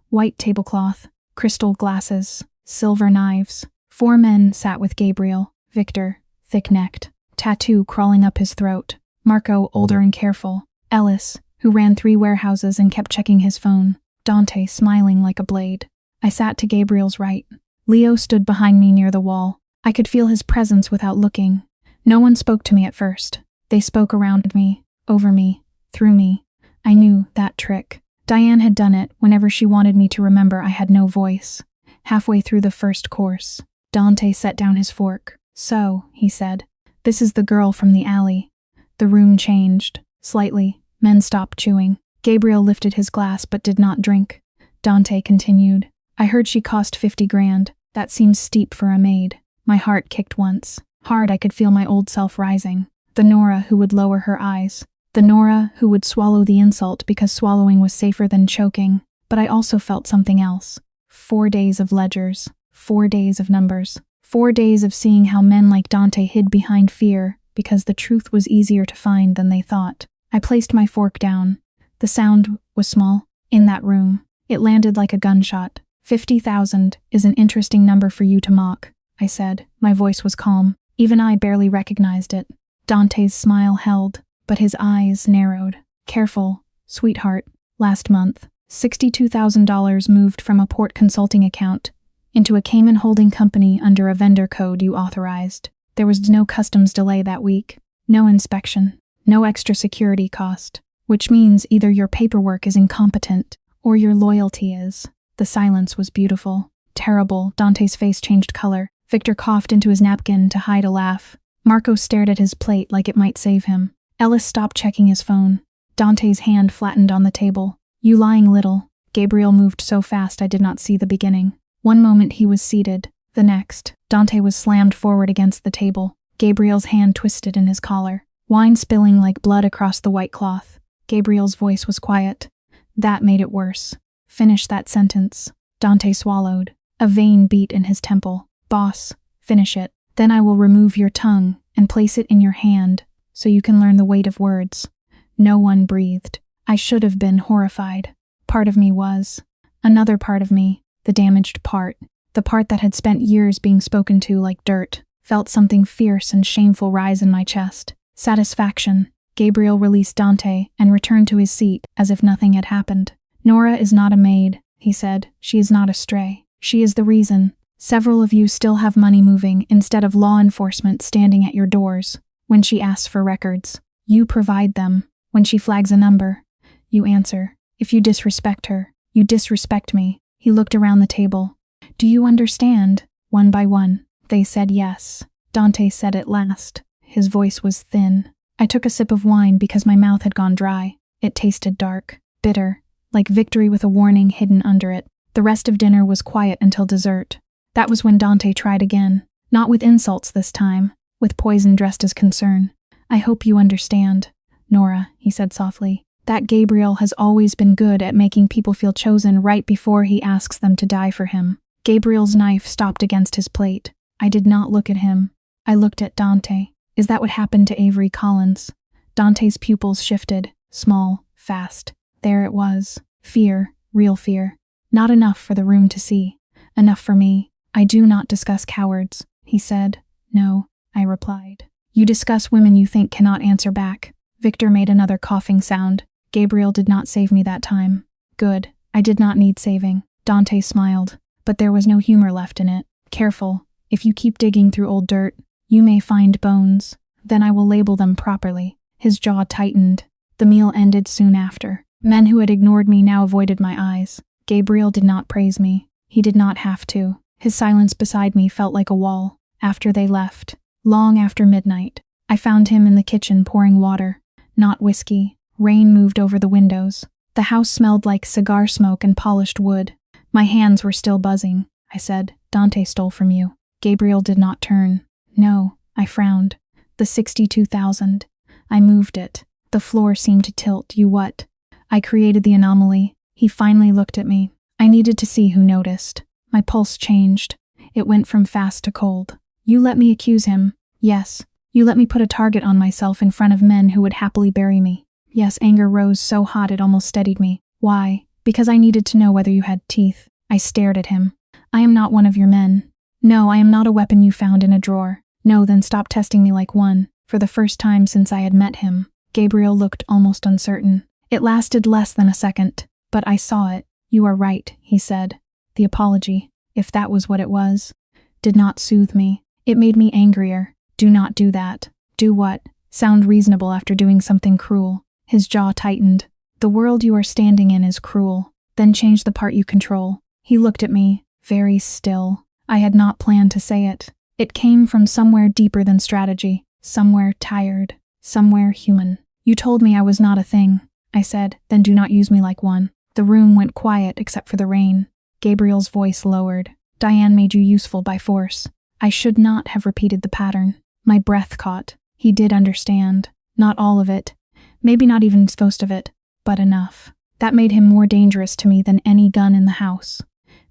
A: White tablecloth, crystal glasses, silver knives. 4 men sat with Gabriel. Victor, thick-necked, tattoo crawling up his throat. Marco, older and careful. Ellis, who ran 3 warehouses and kept checking his phone. Dante, smiling like a blade. I sat to Gabriel's right. Leo stood behind me near the wall. I could feel his presence without looking. No one spoke to me at first. They spoke around me, over me, through me. I knew that trick. Diane had done it whenever she wanted me to remember I had no voice. Halfway through the first course, Dante set down his fork. So, he said, this is the girl from the alley. The room changed. Slightly, men stopped chewing. Gabriel lifted his glass but did not drink. Dante continued. I heard she cost 50 grand. That seems steep for a maid. My heart kicked once. Hard I could feel my old self rising. The Nora who would lower her eyes. The Nora who would swallow the insult because swallowing was safer than choking. But I also felt something else. 4 days of ledgers. 4 days of numbers. 4 days of seeing how men like Dante hid behind fear because the truth was easier to find than they thought. I placed my fork down. The sound was small. In that room. It landed like a gunshot. 50,000 is an interesting number for you to mock, I said. My voice was calm. Even I barely recognized it. Dante's smile held, but his eyes narrowed. Careful, sweetheart. Last month, $62,000 moved from a port consulting account into a Cayman holding company under a vendor code you authorized. There was no customs delay that week, no inspection, no extra security cost, which means either your paperwork is incompetent or your loyalty is. The silence was beautiful. Terrible. Dante's face changed color. Victor coughed into his napkin to hide a laugh. Marco stared at his plate like it might save him. Ellis stopped checking his phone. Dante's hand flattened on the table. You lying little. Gabriel moved so fast I did not see the beginning. One moment he was seated. The next, Dante was slammed forward against the table. Gabriel's hand twisted in his collar. Wine spilling like blood across the white cloth. Gabriel's voice was quiet. That made it worse. Finish that sentence. Dante swallowed. A vein beat in his temple. Boss, finish it. Then I will remove your tongue and place it in your hand so you can learn the weight of words. No one breathed. I should have been horrified. Part of me was. Another part of me, the damaged part, the part that had spent years being spoken to like dirt, felt something fierce and shameful rise in my chest. Satisfaction. Gabriel released Dante and returned to his seat as if nothing had happened. Nora is not a maid, he said. She is not a stray. She is the reason. Several of you still have money moving instead of law enforcement standing at your doors. When she asks for records, you provide them. When she flags a number, you answer. If you disrespect her, you disrespect me. He looked around the table. Do you understand? One by one, they said yes. Dante said at last. His voice was thin. I took a sip of wine because my mouth had gone dry. It tasted dark, bitter, like victory with a warning hidden under it. The rest of dinner was quiet until dessert. That was when Dante tried again. Not with insults this time, with poison dressed as concern. I hope you understand, Nora, he said softly, that Gabriel has always been good at making people feel chosen right before he asks them to die for him. Gabriel's knife stopped against his plate. I did not look at him. I looked at Dante. Is that what happened to Avery Collins? Dante's pupils shifted, small, fast. There it was. Fear, real fear. Not enough for the room to see. Enough for me. I do not discuss cowards, he said. No, I replied. You discuss women you think cannot answer back. Victor made another coughing sound. Gabriel did not save me that time. Good. I did not need saving. Dante smiled, but there was no humor left in it. Careful. If you keep digging through old dirt, you may find bones. Then I will label them properly. His jaw tightened. The meal ended soon after. Men who had ignored me now avoided my eyes. Gabriel did not praise me. He did not have to. His silence beside me felt like a wall. After they left, long after midnight, I found him in the kitchen pouring water. Not whiskey. Rain moved over the windows. The house smelled like cigar smoke and polished wood. My hands were still buzzing. I said, Dante stole from you. Gabriel did not turn. No, I frowned. The 62,000. I moved it. The floor seemed to tilt. You what? I created the anomaly. He finally looked at me. I needed to see who noticed. My pulse changed. It went from fast to cold. You let me accuse him. Yes. You let me put a target on myself in front of men who would happily bury me. Yes, anger rose so hot it almost steadied me. Why? Because I needed to know whether you had teeth. I stared at him. I am not one of your men. No, I am not a weapon you found in a drawer. No, then stop testing me like one. For the first time since I had met him, Gabriel looked almost uncertain. It lasted less than a second, but I saw it. You are right, he said. The apology, if that was what it was, did not soothe me. It made me angrier. Do not do that. Do what? Sound reasonable after doing something cruel. His jaw tightened. The world you are standing in is cruel. Then change the part you control. He looked at me, very still. I had not planned to say it. It came from somewhere deeper than strategy. Somewhere tired. Somewhere human. You told me I was not a thing. I said, then do not use me like one. The room went quiet except for the rain. Gabriel's voice lowered. Diane made you useful by force. I should not have repeated the pattern. My breath caught. He did understand. Not all of it. Maybe not even most of it. But enough. That made him more dangerous to me than any gun in the house.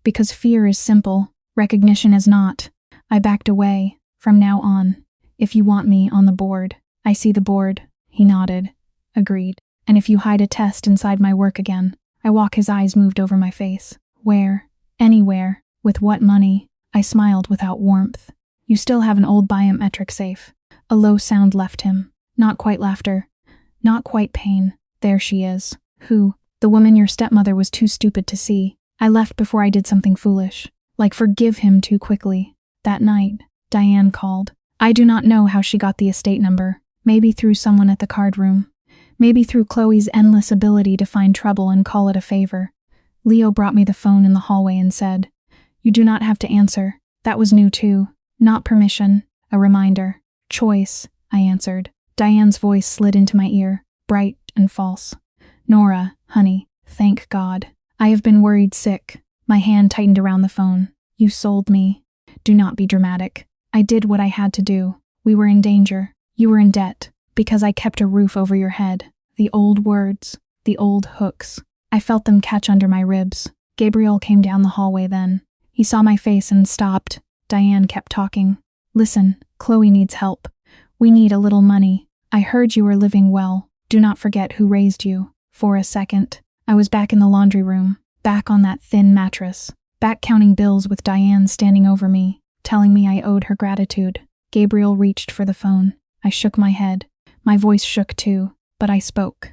A: Because fear is simple. Recognition is not. I backed away. From now on. If you want me on the board. I see the board. He nodded. Agreed. And if you hide a test inside my work again. I walk. His eyes moved over my face. Where? Anywhere. With what money? I smiled without warmth. You still have an old biometric safe. A low sound left him. Not quite laughter. Not quite pain. There she is. Who? The woman your stepmother was too stupid to see. I left before I did something foolish. Like forgive him too quickly. That night, Diane called. I do not know how she got the estate number. Maybe through someone at the card room. Maybe through Chloe's endless ability to find trouble and call it a favor. Leo brought me the phone in the hallway and said, You do not have to answer. That was new too. Not permission. A reminder. Choice, I answered. Diane's voice slid into my ear, bright and false. Nora, honey, thank God. I have been worried sick. My hand tightened around the phone. You sold me. Do not be dramatic. I did what I had to do. We were in danger. You were in debt. Because I kept a roof over your head. The old words. The old hooks. I felt them catch under my ribs. Gabriel came down the hallway then. He saw my face and stopped. Diane kept talking. Listen, Chloe needs help. We need a little money. I heard you were living well. Do not forget who raised you. For a second, I was back in the laundry room, back on that thin mattress, back counting bills with Diane standing over me, telling me I owed her gratitude. Gabriel reached for the phone. I shook my head. My voice shook too, but I spoke.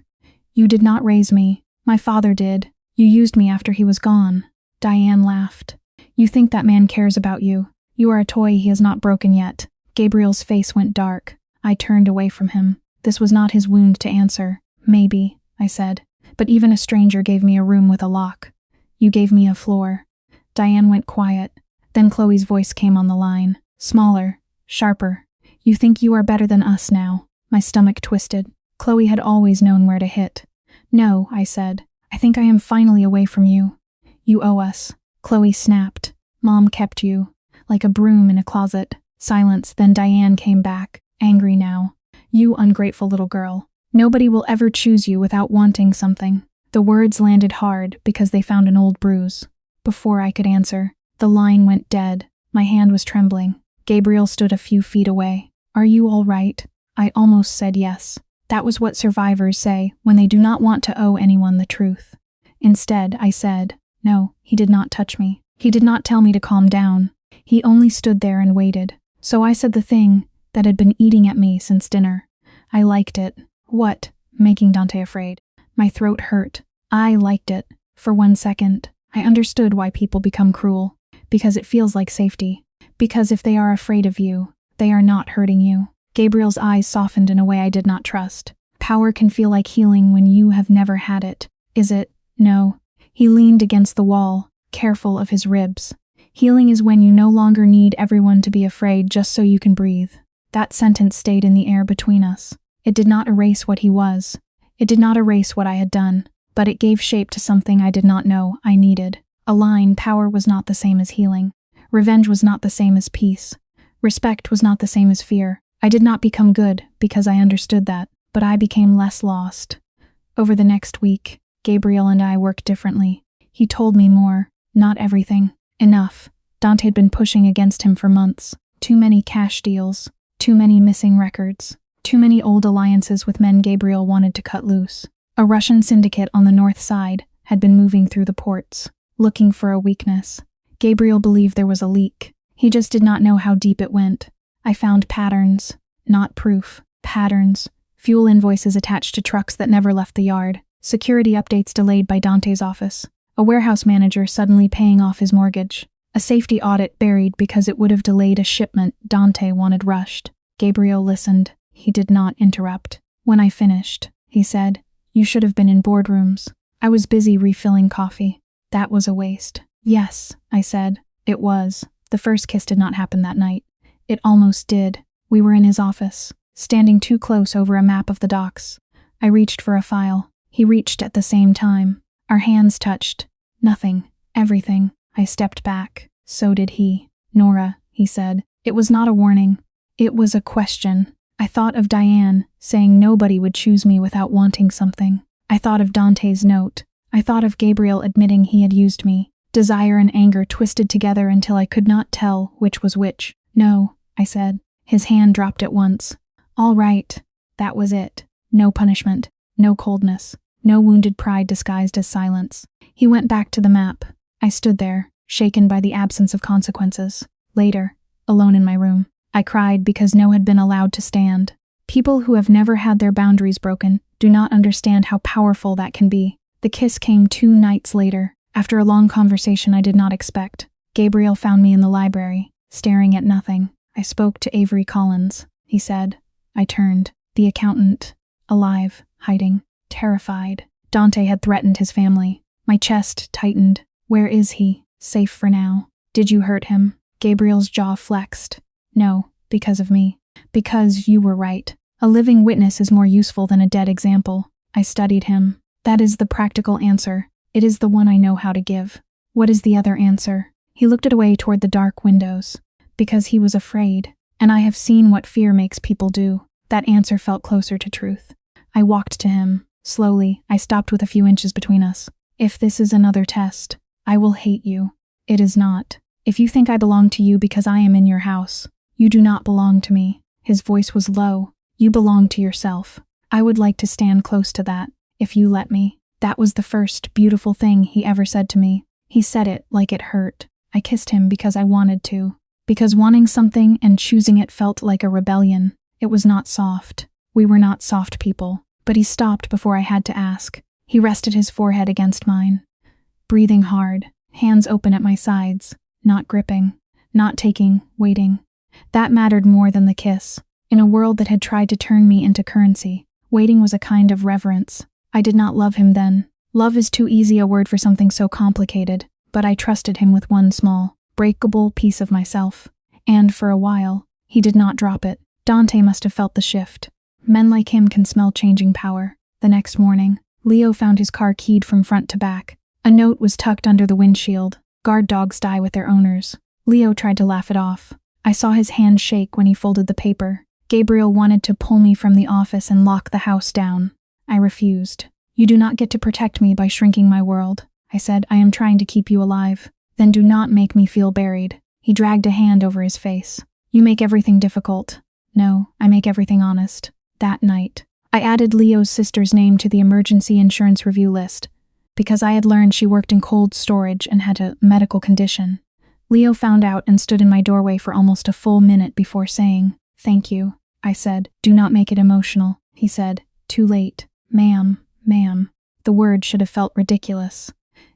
A: You did not raise me. My father did. You used me after he was gone. Diane laughed. You think that man cares about you. You are a toy he has not broken yet. Gabriel's face went dark. I turned away from him. This was not his wound to answer. Maybe, I said. But even a stranger gave me a room with a lock. You gave me a floor. Diane went quiet. Then Chloe's voice came on the line. Smaller, sharper. You think you are better than us now. My stomach twisted. Chloe had always known where to hit. No, I said. I think I am finally away from you. You owe us. Chloe snapped. Mom kept you. Like a broom in a closet. Silence, then Diane came back, angry now. You ungrateful little girl. Nobody will ever choose you without wanting something. The words landed hard because they found an old bruise. Before I could answer, the line went dead. My hand was trembling. Gabriel stood a few feet away. Are you all right? I almost said yes. That was what survivors say when they do not want to owe anyone the truth. Instead, I said, no, he did not touch me. He did not tell me to calm down. He only stood there and waited. So I said the thing that had been eating at me since dinner. I liked it. What? Making Dante afraid. My throat hurt. I liked it. For 1 second, I understood why people become cruel. Because it feels like safety. Because if they are afraid of you, they are not hurting you. Gabriel's eyes softened in a way I did not trust. Power can feel like healing when you have never had it. Is it? No. He leaned against the wall, careful of his ribs. Healing is when you no longer need everyone to be afraid just so you can breathe. That sentence stayed in the air between us. It did not erase what he was. It did not erase what I had done, but it gave shape to something I did not know I needed. A line, power was not the same as healing. Revenge was not the same as peace. Respect was not the same as fear. I did not become good because I understood that, but I became less lost. Over the next week, Gabriel and I worked differently. He told me more, not everything. Enough. Dante had been pushing against him for months. Too many cash deals. Too many missing records. Too many old alliances with men Gabriel wanted to cut loose. A Russian syndicate on the north side had been moving through the ports, looking for a weakness. Gabriel believed there was a leak. He just did not know how deep it went. I found patterns. Not proof. Patterns. Fuel invoices attached to trucks that never left the yard. Security updates delayed by Dante's office. A warehouse manager suddenly paying off his mortgage. A safety audit buried because it would have delayed a shipment Dante wanted rushed. Gabriel listened. He did not interrupt. When I finished, he said, you should have been in boardrooms. I was busy refilling coffee. That was a waste. Yes, I said. It was. The first kiss did not happen that night. It almost did. We were in his office, standing too close over a map of the docks. I reached for a file. He reached at the same time. Our hands touched. Nothing. Everything. I stepped back. So did he. Nora, he said. It was not a warning. It was a question. I thought of Diane, saying nobody would choose me without wanting something. I thought of Dante's note. I thought of Gabriel admitting he had used me. Desire and anger twisted together until I could not tell which was which. No, I said. His hand dropped at once. All right. That was it. No punishment. No coldness. No wounded pride disguised as silence. He went back to the map. I stood there, shaken by the absence of consequences. Later, alone in my room, I cried because no had been allowed to stand. People who have never had their boundaries broken do not understand how powerful that can be. The kiss came 2 nights later, after a long conversation I did not expect. Gabriel found me in the library, staring at nothing. I spoke to Avery Collins, he said. I turned. The accountant. Alive, hiding, terrified. Dante had threatened his family. My chest tightened. Where is he? Safe for now. Did you hurt him? Gabriel's jaw flexed. No, because of me. Because you were right. A living witness is more useful than a dead example. I studied him. That is the practical answer. It is the one I know how to give. What is the other answer? He looked away toward the dark windows. Because he was afraid. And I have seen what fear makes people do. That answer felt closer to truth. I walked to him. Slowly, I stopped with a few inches between us. If this is another test, I will hate you. It is not. If you think I belong to you because I am in your house, you do not belong to me. His voice was low. You belong to yourself. I would like to stand close to that, if you let me. That was the first beautiful thing he ever said to me. He said it like it hurt. I kissed him because I wanted to. Because wanting something and choosing it felt like a rebellion. It was not soft. We were not soft people. But he stopped before I had to ask. He rested his forehead against mine. Breathing hard, hands open at my sides, not gripping, not taking, waiting. That mattered more than the kiss. In a world that had tried to turn me into currency, waiting was a kind of reverence. I did not love him then. Love is too easy a word for something so complicated, but I trusted him with one small, breakable piece of myself. And for a while, he did not drop it. Dante must have felt the shift. Men like him can smell changing power. The next morning, Leo found his car keyed from front to back. A note was tucked under the windshield. Guard dogs die with their owners. Leo tried to laugh it off. I saw his hand shake when he folded the paper. Gabriel wanted to pull me from the office and lock the house down. I refused. You do not get to protect me by shrinking my world. I said, I am trying to keep you alive. Then do not make me feel buried. He dragged a hand over his face. You make everything difficult. No, I make everything honest. That night, I added Leo's sister's name to the emergency insurance review list, because I had learned she worked in cold storage and had a medical condition. Leo found out and stood in my doorway for almost a full minute before saying, Thank you. I said, Do not make it emotional. He said, Too late. Ma'am. The word should have felt ridiculous.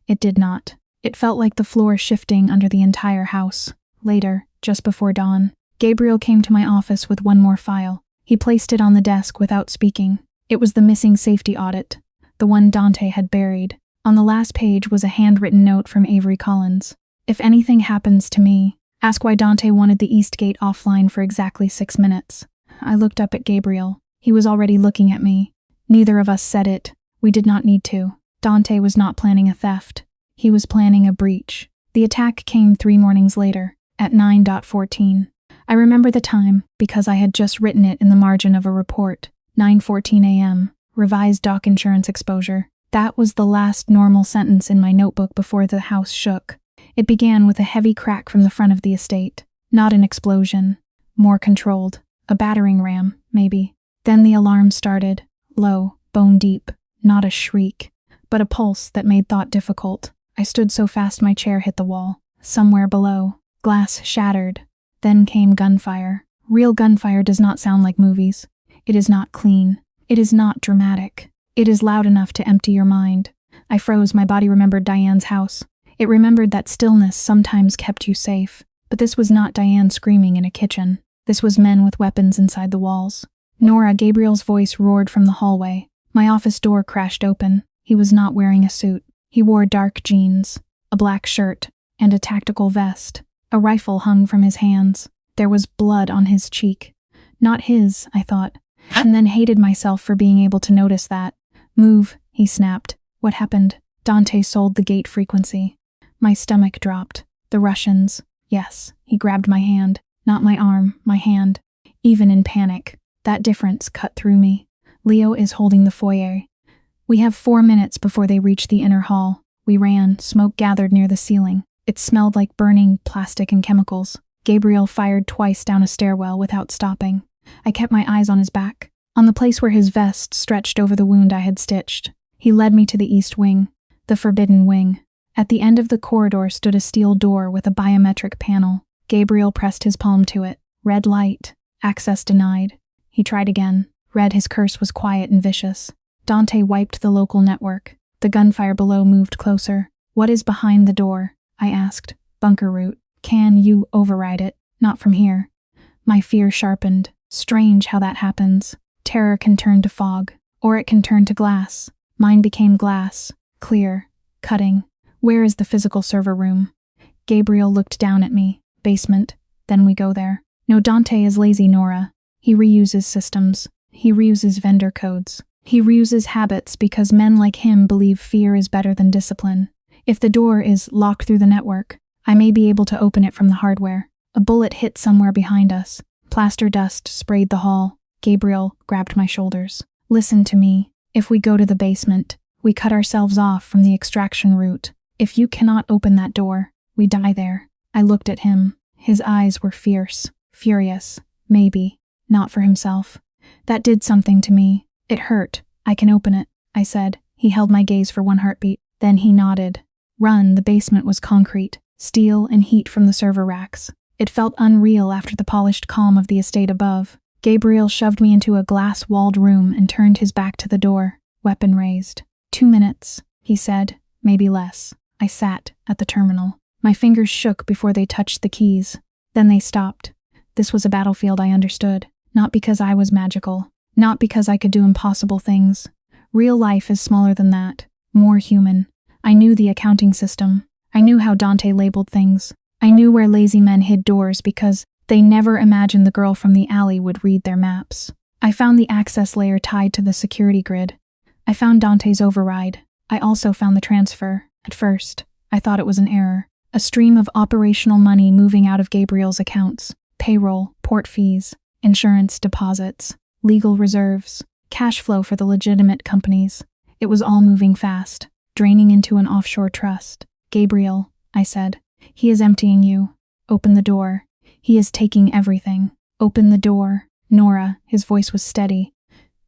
A: It did not. It felt like the floor shifting under the entire house. Later, just before dawn, Gabriel came to my office with one more file. He placed it on the desk without speaking. It was the missing safety audit, the one Dante had buried. On the last page was a handwritten note from Avery Collins. If anything happens to me, ask why Dante wanted the East Gate offline for exactly 6 minutes. I looked up at Gabriel. He was already looking at me. Neither of us said it. We did not need to. Dante was not planning a theft. He was planning a breach. The attack came 3 mornings later, at 9:14. I remember the time because I had just written it in the margin of a report. 9:14 a.m. Revised doc insurance exposure. That was the last normal sentence in my notebook before the house shook. It began with a heavy crack from the front of the estate. Not an explosion. More controlled. A battering ram, maybe. Then the alarm started. Low, bone deep. Not a shriek, but a pulse that made thought difficult. I stood so fast my chair hit the wall. Somewhere below, glass shattered. Then came gunfire. Real gunfire does not sound like movies. It is not clean. It is not dramatic. It is loud enough to empty your mind. I froze. My body remembered Diane's house. It remembered that stillness sometimes kept you safe. But this was not Diane screaming in a kitchen. This was men with weapons inside the walls. Nora, Gabriel's voice roared from the hallway. My office door crashed open. He was not wearing a suit. He wore dark jeans, a black shirt, and a tactical vest. A rifle hung from his hands. There was blood on his cheek. Not his, I thought, and then hated myself for being able to notice that. Move, he snapped. What happened? Dante sold the gate frequency. My stomach dropped. The Russians. Yes, he grabbed my hand. Not my arm, my hand. Even in panic, that difference cut through me. Leo is holding the foyer. We have 4 minutes before they reach the inner hall. We ran, smoke gathered near the ceiling. It smelled like burning plastic and chemicals. Gabriel fired twice down a stairwell without stopping. I kept my eyes on his back, on the place where his vest stretched over the wound I had stitched. He led me to the east wing, the forbidden wing. At the end of the corridor stood a steel door with a biometric panel. Gabriel pressed his palm to it. Red light. Access denied. He tried again. Red, his curse was quiet and vicious. Dante wiped the local network. The gunfire below moved closer. What is behind the door? I asked. Bunker route. Can you override it? Not from here. My fear sharpened. Strange how that happens. Terror can turn to fog, or it can turn to glass. Mine became glass. Clear. Cutting. Where is the physical server room? Gabriel looked down at me. Basement. Then we go there. No, Dante is lazy, Nora. He reuses systems. He reuses vendor codes. He reuses habits because men like him believe fear is better than discipline. If the door is locked through the network, I may be able to open it from the hardware. A bullet hit somewhere behind us. Plaster dust sprayed the hall. Gabriel grabbed my shoulders. Listen to me. If we go to the basement, we cut ourselves off from the extraction route. If you cannot open that door, we die there. I looked at him. His eyes were fierce, furious, maybe, not for himself. That did something to me. It hurt. I can open it, I said. He held my gaze for one heartbeat. Then he nodded. Run, the basement was concrete, steel and heat from the server racks. It felt unreal after the polished calm of the estate above. Gabriel shoved me into a glass-walled room and turned his back to the door, weapon raised. 2 minutes, he said, maybe less. I sat at the terminal. My fingers shook before they touched the keys. Then they stopped. This was a battlefield I understood, not because I was magical, not because I could do impossible things. Real life is smaller than that, more human. I knew the accounting system. I knew how Dante labeled things. I knew where lazy men hid doors because they never imagined the girl from the alley would read their maps. I found the access layer tied to the security grid. I found Dante's override. I also found the transfer. At first, I thought it was an error. A stream of operational money moving out of Gabriel's accounts. Payroll, port fees, insurance deposits, legal reserves, cash flow for the legitimate companies. It was all moving fast, draining into an offshore trust. Gabriel, I said, he is emptying you. Open the door. He is taking everything. Open the door. Nora, his voice was steady.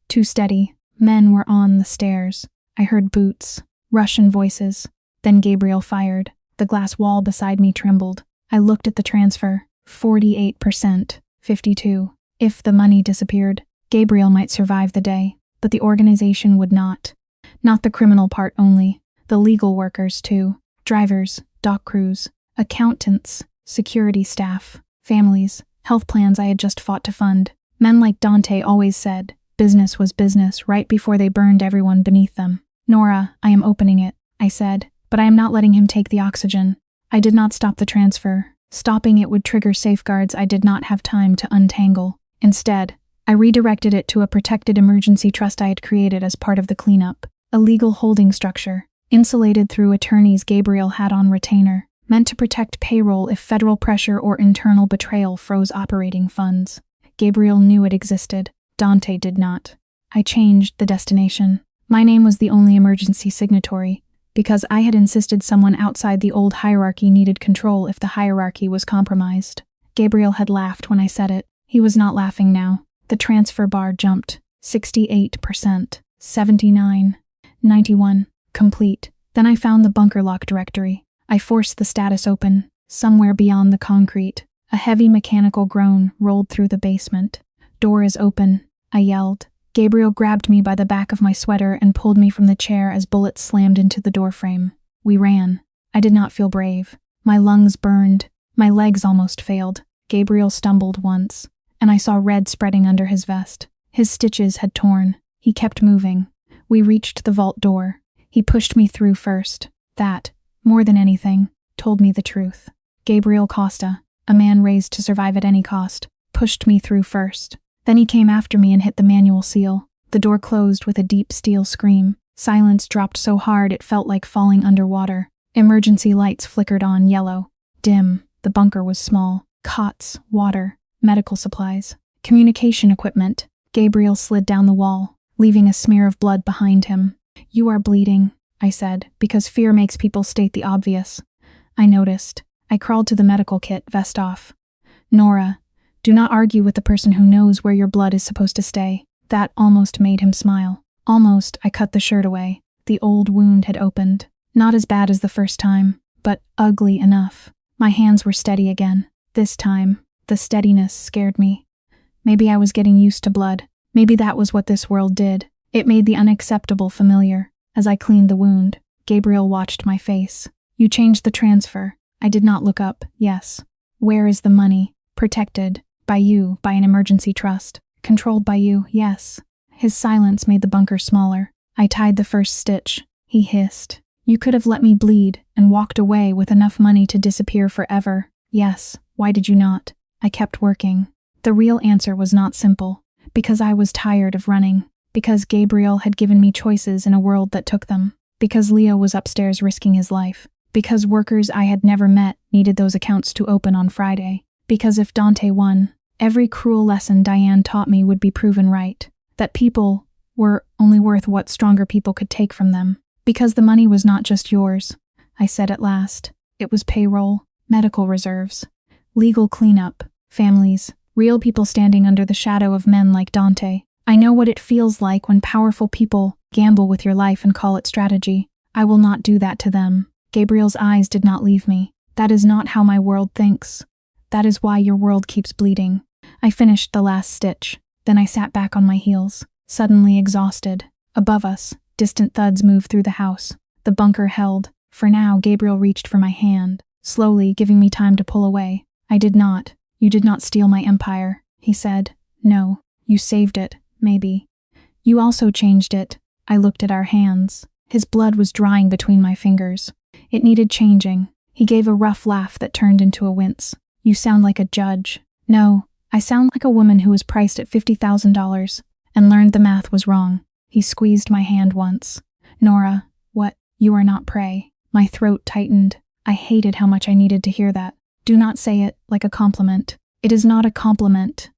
A: Too steady. Men were on the stairs. I heard boots, Russian voices. Then Gabriel fired. The glass wall beside me trembled. I looked at the transfer. 48%. 52. If the money disappeared, Gabriel might survive the day, but the organization would not. Not the criminal part only. The legal workers, too. Drivers, dock crews, accountants, security staff, families, health plans I had just fought to fund. Men like Dante always said, business was business right before they burned everyone beneath them. Nora, I am opening it, I said, but I am not letting him take the oxygen. I did not stop the transfer. Stopping it would trigger safeguards I did not have time to untangle. Instead, I redirected it to a protected emergency trust I had created as part of the cleanup. A legal holding structure, insulated through attorneys Gabriel had on retainer, meant to protect payroll if federal pressure or internal betrayal froze operating funds. Gabriel knew it existed. Dante did not. I changed the destination. My name was the only emergency signatory, because I had insisted someone outside the old hierarchy needed control if the hierarchy was compromised. Gabriel had laughed when I said it. He was not laughing now. The transfer bar jumped. 68%. 79. 91. Complete. Then I found the bunker lock directory. I forced the status open. Somewhere beyond the concrete, a heavy mechanical groan rolled through the basement. Door is open, I yelled. Gabriel grabbed me by the back of my sweater and pulled me from the chair as bullets slammed into the doorframe. We ran. I did not feel brave. My lungs burned. My legs almost failed. Gabriel stumbled once, and I saw red spreading under his vest. His stitches had torn. He kept moving. We reached the vault door. He pushed me through first. That, more than anything, told me the truth. Gabriel Costa, a man raised to survive at any cost, pushed me through first. Then he came after me and hit the manual seal. The door closed with a deep steel scream. Silence dropped so hard it felt like falling underwater. Emergency lights flickered on yellow. Dim. The bunker was small. Cots, water, medical supplies, communication equipment. Gabriel slid down the wall, leaving a smear of blood behind him. You are bleeding, I said, because fear makes people state the obvious. I noticed. I crawled to the medical kit, vest off. Nora, do not argue with the person who knows where your blood is supposed to stay. That almost made him smile. Almost, I cut the shirt away. The old wound had opened. Not as bad as the first time, but ugly enough. My hands were steady again. This time, the steadiness scared me. Maybe I was getting used to blood. Maybe that was what this world did. It made the unacceptable familiar. As I cleaned the wound, Gabriel watched my face. You changed the transfer. I did not look up. Yes. Where is the money? Protected. By you, by an emergency trust. Controlled by you, yes. His silence made the bunker smaller. I tied the first stitch. He hissed. You could have let me bleed and walked away with enough money to disappear forever. Yes, why did you not? I kept working. The real answer was not simple. Because I was tired of running. Because Gabriel had given me choices in a world that took them. Because Leo was upstairs risking his life. Because workers I had never met needed those accounts to open on Friday. Because if Dante won, every cruel lesson Diane taught me would be proven right. That people were only worth what stronger people could take from them. Because the money was not just yours, I said at last. It was payroll, medical reserves, legal cleanup, families, real people standing under the shadow of men like Dante. I know what it feels like when powerful people gamble with your life and call it strategy. I will not do that to them. Gabriel's eyes did not leave me. That is not how my world thinks. That is why your world keeps bleeding. I finished the last stitch. Then I sat back on my heels, suddenly exhausted. Above us, distant thuds moved through the house. The bunker held. For now, Gabriel reached for my hand, slowly giving me time to pull away. I did not. You did not steal my empire, he said. No, you saved it, maybe. You also changed it. I looked at our hands. His blood was drying between my fingers. It needed changing. He gave a rough laugh that turned into a wince. You sound like a judge. No, I sound like a woman who was priced at $50,000 and learned the math was wrong. He squeezed my hand once. Nora, what? You are not prey. My throat tightened. I hated how much I needed to hear that. Do not say it like a compliment. It is not a compliment.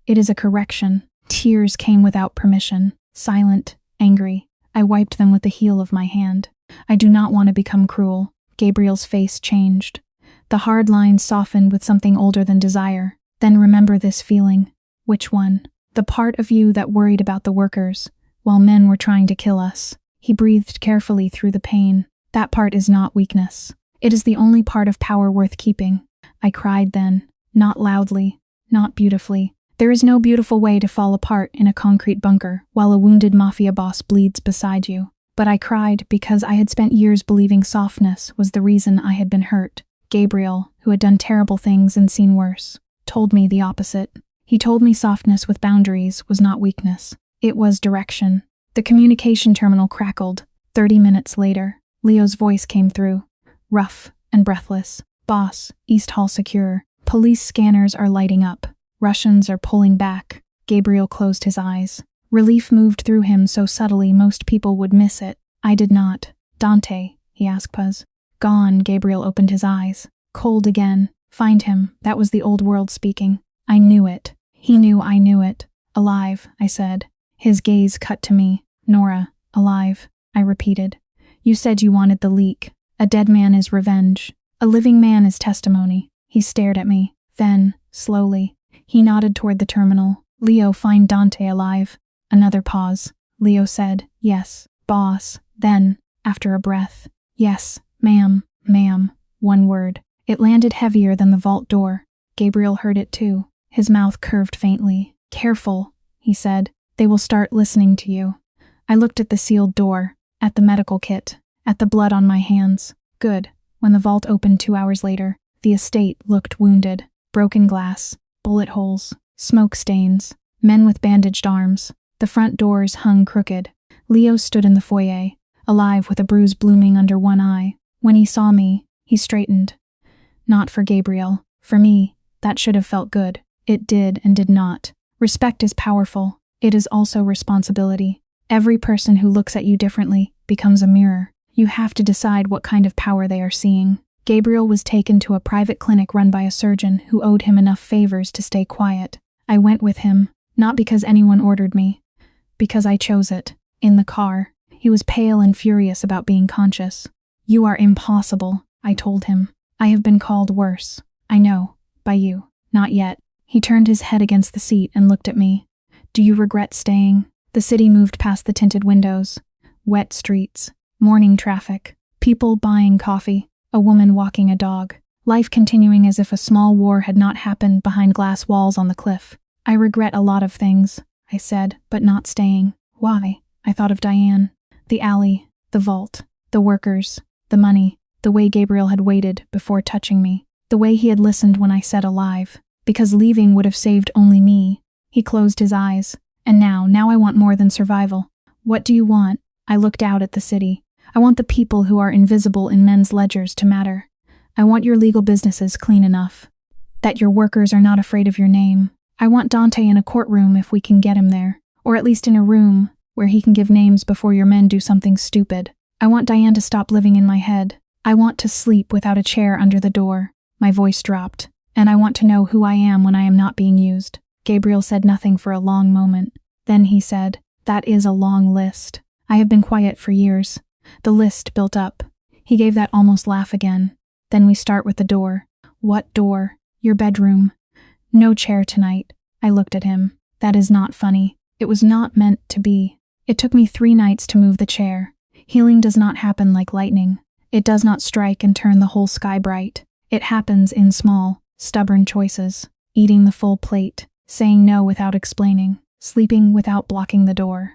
A: It is a correction. Tears came without permission. Silent, angry. I wiped them with the heel of my hand. I do not want to become cruel. Gabriel's face changed. The hard lines softened with something older than desire. Then remember this feeling. Which one? The part of you that worried about the workers, while men were trying to kill us. He breathed carefully through the pain. That part is not weakness. It is the only part of power worth keeping. I cried then. Not loudly. Not beautifully. There is no beautiful way to fall apart in a concrete bunker while a wounded mafia boss bleeds beside you. But I cried because I had spent years believing softness was the reason I had been hurt. Gabriel, who had done terrible things and seen worse, told me the opposite. He told me softness with boundaries was not weakness. It was direction. The communication terminal crackled. 30 minutes later, Leo's voice came through, rough and breathless. Boss, East Hall secure. Police scanners are lighting up. Russians are pulling back. Gabriel closed his eyes. Relief moved through him so subtly most people would miss it. I did not. Dante, he asked Puz. Gone, Gabriel opened his eyes. Cold again. Find him. That was the old world speaking. I knew it. He knew I knew it. Alive, I said. His gaze cut to me. Nora, alive, I repeated. You said you wanted the leak. A dead man is revenge. A living man is testimony. He stared at me. Then, slowly, he nodded toward the terminal. Leo, find Dante alive. Another pause. Leo said, yes, boss. Then, after a breath, yes, ma'am. One word. It landed heavier than the vault door. Gabriel heard it too. His mouth curved faintly. Careful, he said. They will start listening to you. I looked at the sealed door, at the medical kit, at the blood on my hands. Good. When the vault opened 2 hours later, the estate looked wounded. Broken glass, bullet holes, smoke stains, men with bandaged arms. The front doors hung crooked. Leo stood in the foyer, alive with a bruise blooming under one eye. When he saw me, he straightened. Not for Gabriel. For me, that should have felt good. It did and did not. Respect is powerful. It is also responsibility. Every person who looks at you differently becomes a mirror. You have to decide what kind of power they are seeing. Gabriel was taken to a private clinic run by a surgeon who owed him enough favors to stay quiet. I went with him, not because anyone ordered me, because I chose it. In the car, he was pale and furious about being conscious. You are impossible, I told him. I have been called worse. I know, by you. Not yet. He turned his head against the seat and looked at me. Do you regret staying? The city moved past the tinted windows. Wet streets. Morning traffic. People buying coffee. A woman walking a dog. Life continuing as if a small war had not happened behind glass walls on the cliff. I regret a lot of things, I said, but not staying. Why? I thought of Diane. The alley. The vault. The workers. The money. The way Gabriel had waited before touching me. The way he had listened when I said alive. Because leaving would have saved only me. He closed his eyes. And now I want more than survival. What do you want? I looked out at the city. I want the people who are invisible in men's ledgers to matter. I want your legal businesses clean enough. That your workers are not afraid of your name. I want Dante in a courtroom if we can get him there, or at least in a room where he can give names before your men do something stupid. I want Diane to stop living in my head. I want to sleep without a chair under the door." My voice dropped. "And I want to know who I am when I am not being used." Gabriel said nothing for a long moment. Then he said, "That is a long list. I have been quiet for years." The list built up. He gave that almost laugh again. "Then we start with the door." "What door?" "Your bedroom." "No chair tonight." I looked at him. "That is not funny. It was not meant to be. It took me 3 nights to move the chair. Healing does not happen like lightning. It does not strike and turn the whole sky bright. It happens in small, stubborn choices. Eating the full plate, saying no without explaining, sleeping without blocking the door,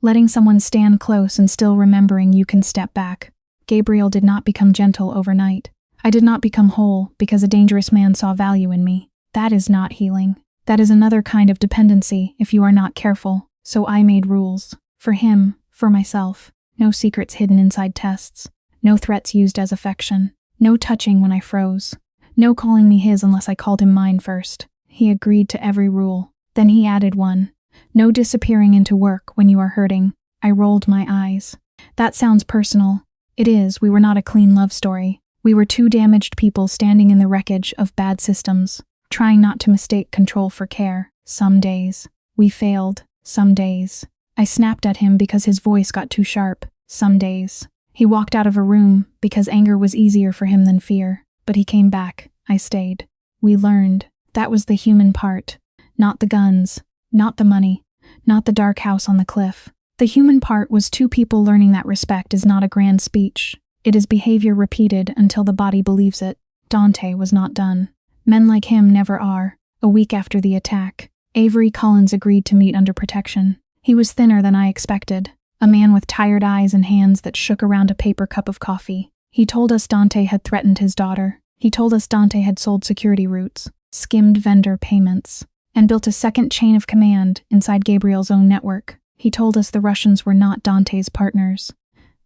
A: letting someone stand close and still remembering you can step back." Gabriel did not become gentle overnight. I did not become whole because a dangerous man saw value in me. That is not healing. That is another kind of dependency if you are not careful. So I made rules. For him, for myself. No secrets hidden inside tests. No threats used as affection. No touching when I froze. No calling me his unless I called him mine first. He agreed to every rule. Then he added one. No disappearing into work when you are hurting. I rolled my eyes. That sounds personal. It is. We were not a clean love story. We were 2 damaged people standing in the wreckage of bad systems, trying not to mistake control for care. Some days. We failed. Some days. I snapped at him because his voice got too sharp. Some days. He walked out of a room because anger was easier for him than fear. But he came back. I stayed. We learned. That was the human part. Not the guns. Not the money. Not the dark house on the cliff. The human part was 2 people learning that respect is not a grand speech. It is behavior repeated until the body believes it. Dante was not done. Men like him never are. A week after the attack, Avery Collins agreed to meet under protection. He was thinner than I expected. A man with tired eyes and hands that shook around a paper cup of coffee. He told us Dante had threatened his daughter. He told us Dante had sold security routes, skimmed vendor payments, and built a second chain of command inside Gabriel's own network. He told us the Russians were not Dante's partners.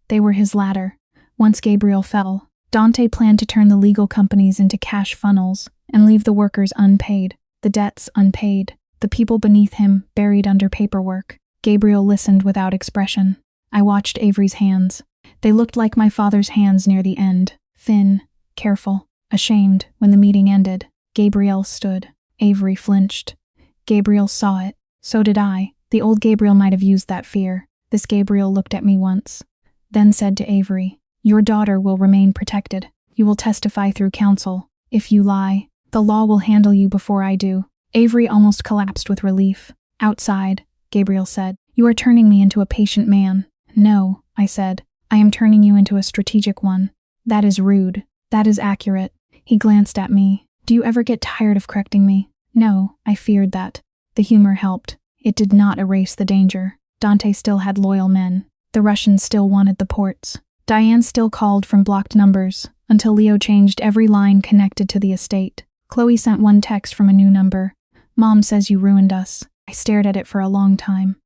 A: They were his ladder. Once Gabriel fell, Dante planned to turn the legal companies into cash funnels and leave the workers unpaid, the debts unpaid, the people beneath him buried under paperwork. Gabriel listened without expression. I watched Avery's hands. They looked like my father's hands near the end, thin, careful, ashamed. When the meeting ended, Gabriel stood. Avery flinched. Gabriel saw it. So did I. The old Gabriel might have used that fear. This Gabriel looked at me once, then said to Avery, "Your daughter will remain protected. You will testify through counsel. If you lie, the law will handle you before I do." Avery almost collapsed with relief. "Outside," Gabriel said, "you are turning me into a patient man." "No," I said, "I am turning you into a strategic one." "That is rude. That is accurate." He glanced at me. "Do you ever get tired of correcting me?" "No, I feared that." The humor helped. It did not erase the danger. Dante still had loyal men. The Russians still wanted the ports. Diane still called from blocked numbers, until Leo changed every line connected to the estate. Chloe sent one text from a new number. "Mom says you ruined us." I stared at it for a long time.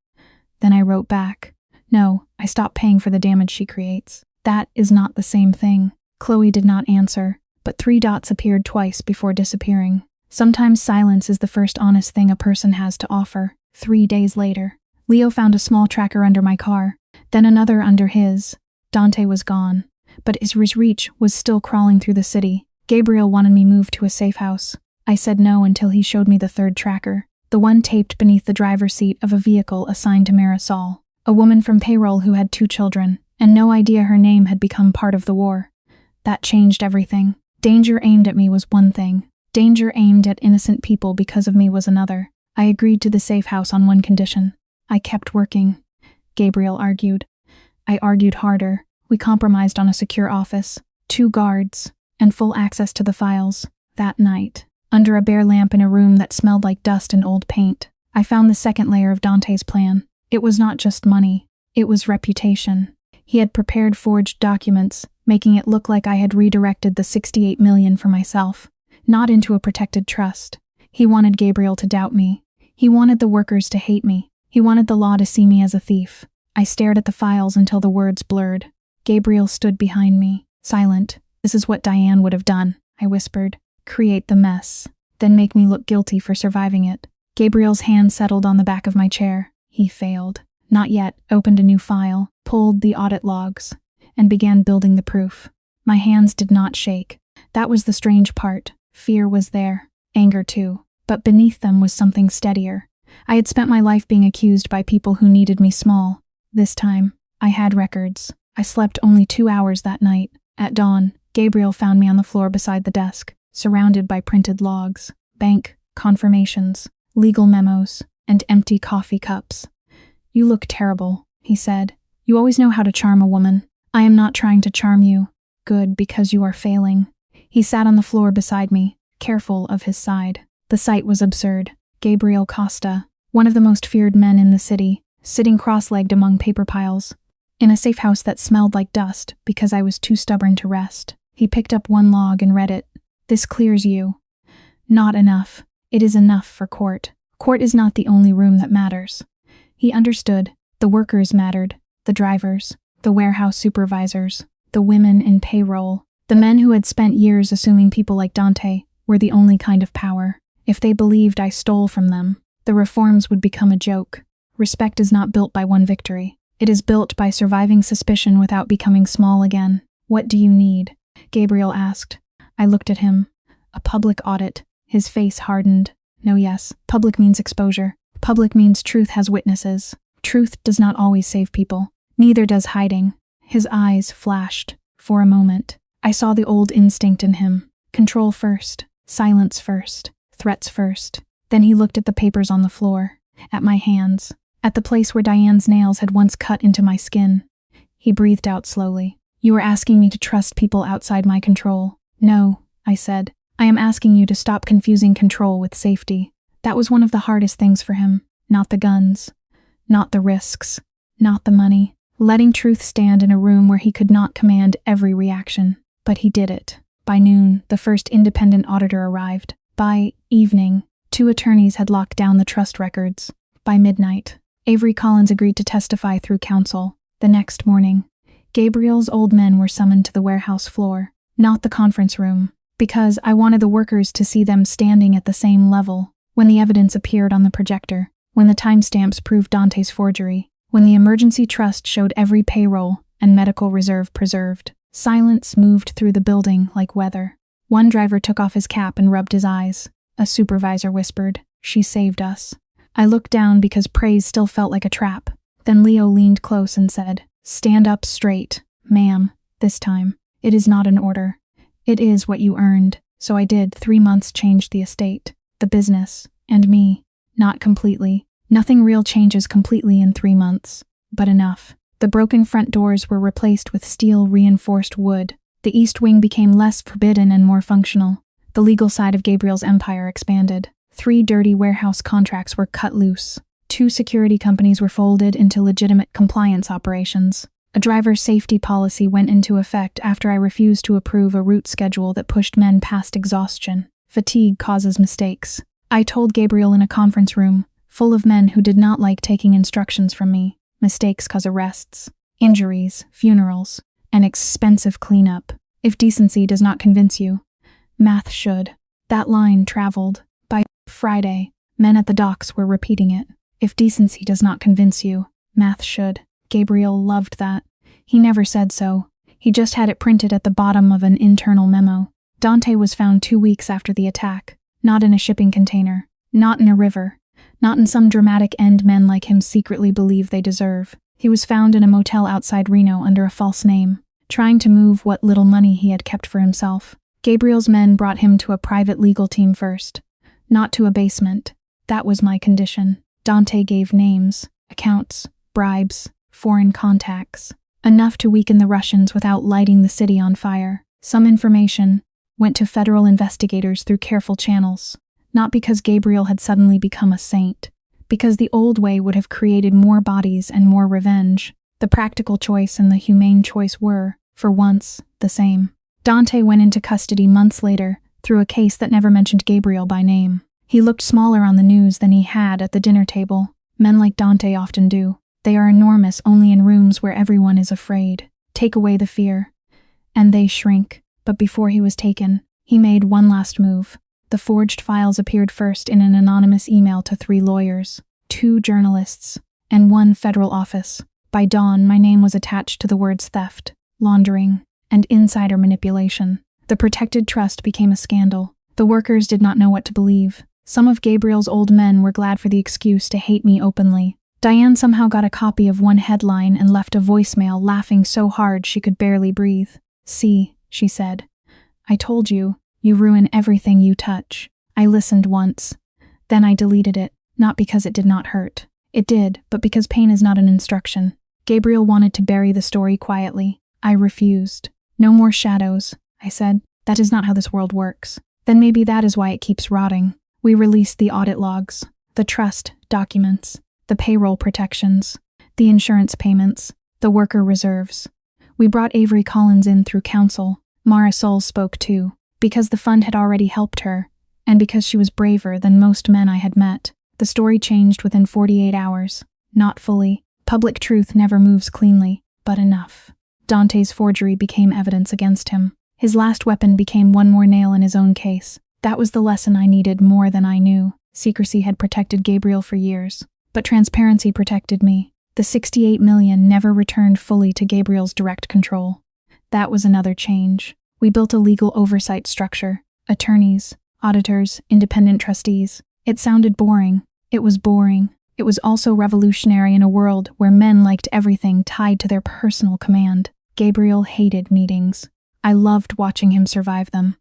A: Then I wrote back. "No, I stopped paying for the damage she creates." "That is not the same thing." Chloe did not answer, but 3 dots appeared twice before disappearing. Sometimes silence is the first honest thing a person has to offer. 3 days later, Leo found a small tracker under my car, then another under his. Dante was gone, but his reach was still crawling through the city. Gabriel wanted me moved to a safe house. I said no until he showed me the 3rd tracker, the one taped beneath the driver's seat of a vehicle assigned to Marisol, a woman from payroll who had 2 children, and no idea her name had become part of the war. That changed everything. Danger aimed at me was one thing. Danger aimed at innocent people because of me was another. I agreed to the safe house on one condition. I kept working. Gabriel argued. I argued harder. We compromised on a secure office, 2 guards, and full access to the files. That night, under a bare lamp in a room that smelled like dust and old paint, I found the 2nd layer of Dante's plan. It was not just money. It was reputation. He had prepared forged documents, making it look like I had redirected the $68 million for myself, not into a protected trust. He wanted Gabriel to doubt me. He wanted the workers to hate me. He wanted the law to see me as a thief. I stared at the files until the words blurred. Gabriel stood behind me, silent. "This is what Diane would have done," I whispered. "Create the mess, then make me look guilty for surviving it." Gabriel's hand settled on the back of my chair. He failed. Not yet. Opened a new file, pulled the audit logs, and began building the proof. My hands did not shake. That was the strange part. Fear was there. Anger too. But beneath them was something steadier. I had spent my life being accused by people who needed me small. This time, I had records. I slept only 2 hours that night. At dawn, Gabriel found me on the floor beside the desk, surrounded by printed logs, bank confirmations, legal memos, and empty coffee cups. "You look terrible," he said. "You always know how to charm a woman. I am not trying to charm you. Good, because you are failing." He sat on the floor beside me, careful of his side. The sight was absurd. Gabriel Costa, one of the most feared men in the city, sitting cross-legged among paper piles, in a safe house that smelled like dust because I was too stubborn to rest. He picked up one log and read it. "This clears you." Not enough. It is enough for court. Court is not the only room that matters. He understood. The workers mattered. The drivers. The warehouse supervisors. The women in payroll. The men who had spent years assuming people like Dante were the only kind of power. If they believed I stole from them, the reforms would become a joke. Respect is not built by one victory. It is built by surviving suspicion without becoming small again. "What do you need?" Gabriel asked. I looked at him. "A public audit." His face hardened. "No, yes. Public means exposure. Public means truth has witnesses. Truth does not always save people. Neither does hiding." His eyes flashed. For a moment, I saw the old instinct in him. Control first. Silence first. Threats first. Then he looked at the papers on the floor. At my hands. At the place where Diane's nails had once cut into my skin. He breathed out slowly. "You are asking me to trust people outside my control." "No," I said. "I am asking you to stop confusing control with safety." That was one of the hardest things for him. Not the guns. Not the risks. Not the money. Letting truth stand in a room where he could not command every reaction. But he did it. By noon, the first independent auditor arrived. By evening, 2 attorneys had locked down the trust records. By midnight, Avery Collins agreed to testify through counsel. The next morning, Gabriel's old men were summoned to the warehouse floor, not the conference room, because I wanted the workers to see them standing at the same level. When the evidence appeared on the projector, when the timestamps proved Dante's forgery, when the emergency trust showed every payroll and medical reserve preserved, silence moved through the building like weather. One driver took off his cap and rubbed his eyes. A supervisor whispered, "She saved us." I looked down because praise still felt like a trap. Then Leo leaned close and said, "Stand up straight, ma'am, this time. It is not an order. It is what you earned." So I did. 3 months changed the estate, the business, and me. Not completely. Nothing real changes completely in 3 months, but enough. The broken front doors were replaced with steel-reinforced wood. The East Wing became less forbidden and more functional. The legal side of Gabriel's empire expanded. 3 dirty warehouse contracts were cut loose. 2 security companies were folded into legitimate compliance operations. A driver safety policy went into effect after I refused to approve a route schedule that pushed men past exhaustion. Fatigue causes mistakes. I told Gabriel in a conference room, full of men who did not like taking instructions from me. Mistakes cause arrests, injuries, funerals, and expensive cleanup. If decency does not convince you, math should. That line traveled. By Friday, men at the docks were repeating it. If decency does not convince you, math should. Gabriel loved that. He never said so. He just had it printed at the bottom of an internal memo. Dante was found 2 weeks after the attack. Not in a shipping container. Not in a river. Not in some dramatic end men like him secretly believe they deserve. He was found in a motel outside Reno under a false name, trying to move what little money he had kept for himself. Gabriel's men brought him to a private legal team first, not to a basement. That was my condition. Dante gave names, accounts, bribes, foreign contacts, enough to weaken the Russians without lighting the city on fire. Some information went to federal investigators through careful channels, not because Gabriel had suddenly become a saint, because the old way would have created more bodies and more revenge. The practical choice and the humane choice were, for once, the same. Dante went into custody months later, through a case that never mentioned Gabriel by name. He looked smaller on the news than he had at the dinner table. Men like Dante often do. They are enormous only in rooms where everyone is afraid. Take away the fear, and they shrink. But before he was taken, he made one last move. The forged files appeared first in an anonymous email to 3 lawyers, 2 journalists, and 1 federal office. By dawn, my name was attached to the words theft, laundering, and insider manipulation. The protected trust became a scandal. The workers did not know what to believe. Some of Gabriel's old men were glad for the excuse to hate me openly. Diane somehow got a copy of one headline and left a voicemail, laughing so hard she could barely breathe. "See," she said. "I told you, you ruin everything you touch." I listened once. Then I deleted it, not because it did not hurt. It did, but because pain is not an instruction. Gabriel wanted to bury the story quietly. I refused. "No more shadows," I said. "That is not how this world works." Then maybe that is why it keeps rotting. We released the audit logs, the trust documents, the payroll protections, the insurance payments, the worker reserves. We brought Avery Collins in through counsel. Mara Soul spoke too, because the fund had already helped her, and because she was braver than most men I had met. The story changed within 48 hours. Not fully. Public truth never moves cleanly, but enough. Dante's forgery became evidence against him. His last weapon became one more nail in his own case. That was the lesson I needed more than I knew. Secrecy had protected Gabriel for years, but transparency protected me. The $68 million never returned fully to Gabriel's direct control. That was another change. We built a legal oversight structure. Attorneys, auditors, independent trustees. It sounded boring. It was boring. It was also revolutionary in a world where men liked everything tied to their personal command. Gabriel hated meetings. I loved watching him survive them.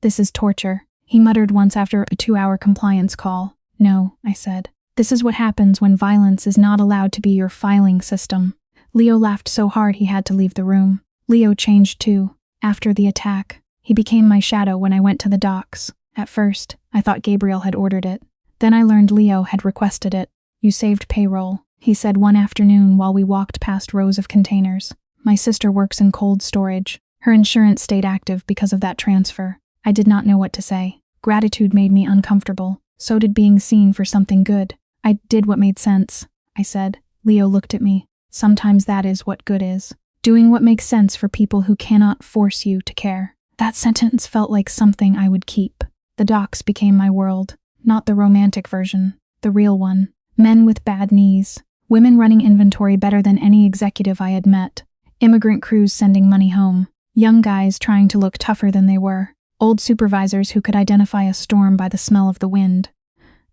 A: "This is torture," he muttered once after a 2-hour compliance call. "No," I said. "This is what happens when violence is not allowed to be your filing system." Leo laughed so hard he had to leave the room. Leo changed too. After the attack, he became my shadow when I went to the docks. At first, I thought Gabriel had ordered it. Then I learned Leo had requested it. "You saved payroll," he said one afternoon while we walked past rows of containers. "My sister works in cold storage. Her insurance stayed active because of that transfer." I did not know what to say. Gratitude made me uncomfortable. So did being seen for something good. "I did what made sense," I said. Leo looked at me. "Sometimes that is what good is. Doing what makes sense for people who cannot force you to care." That sentence felt like something I would keep. The docks became my world. Not the romantic version. The real one. Men with bad knees. Women running inventory better than any executive I had met. Immigrant crews sending money home. Young guys trying to look tougher than they were. Old supervisors who could identify a storm by the smell of the wind.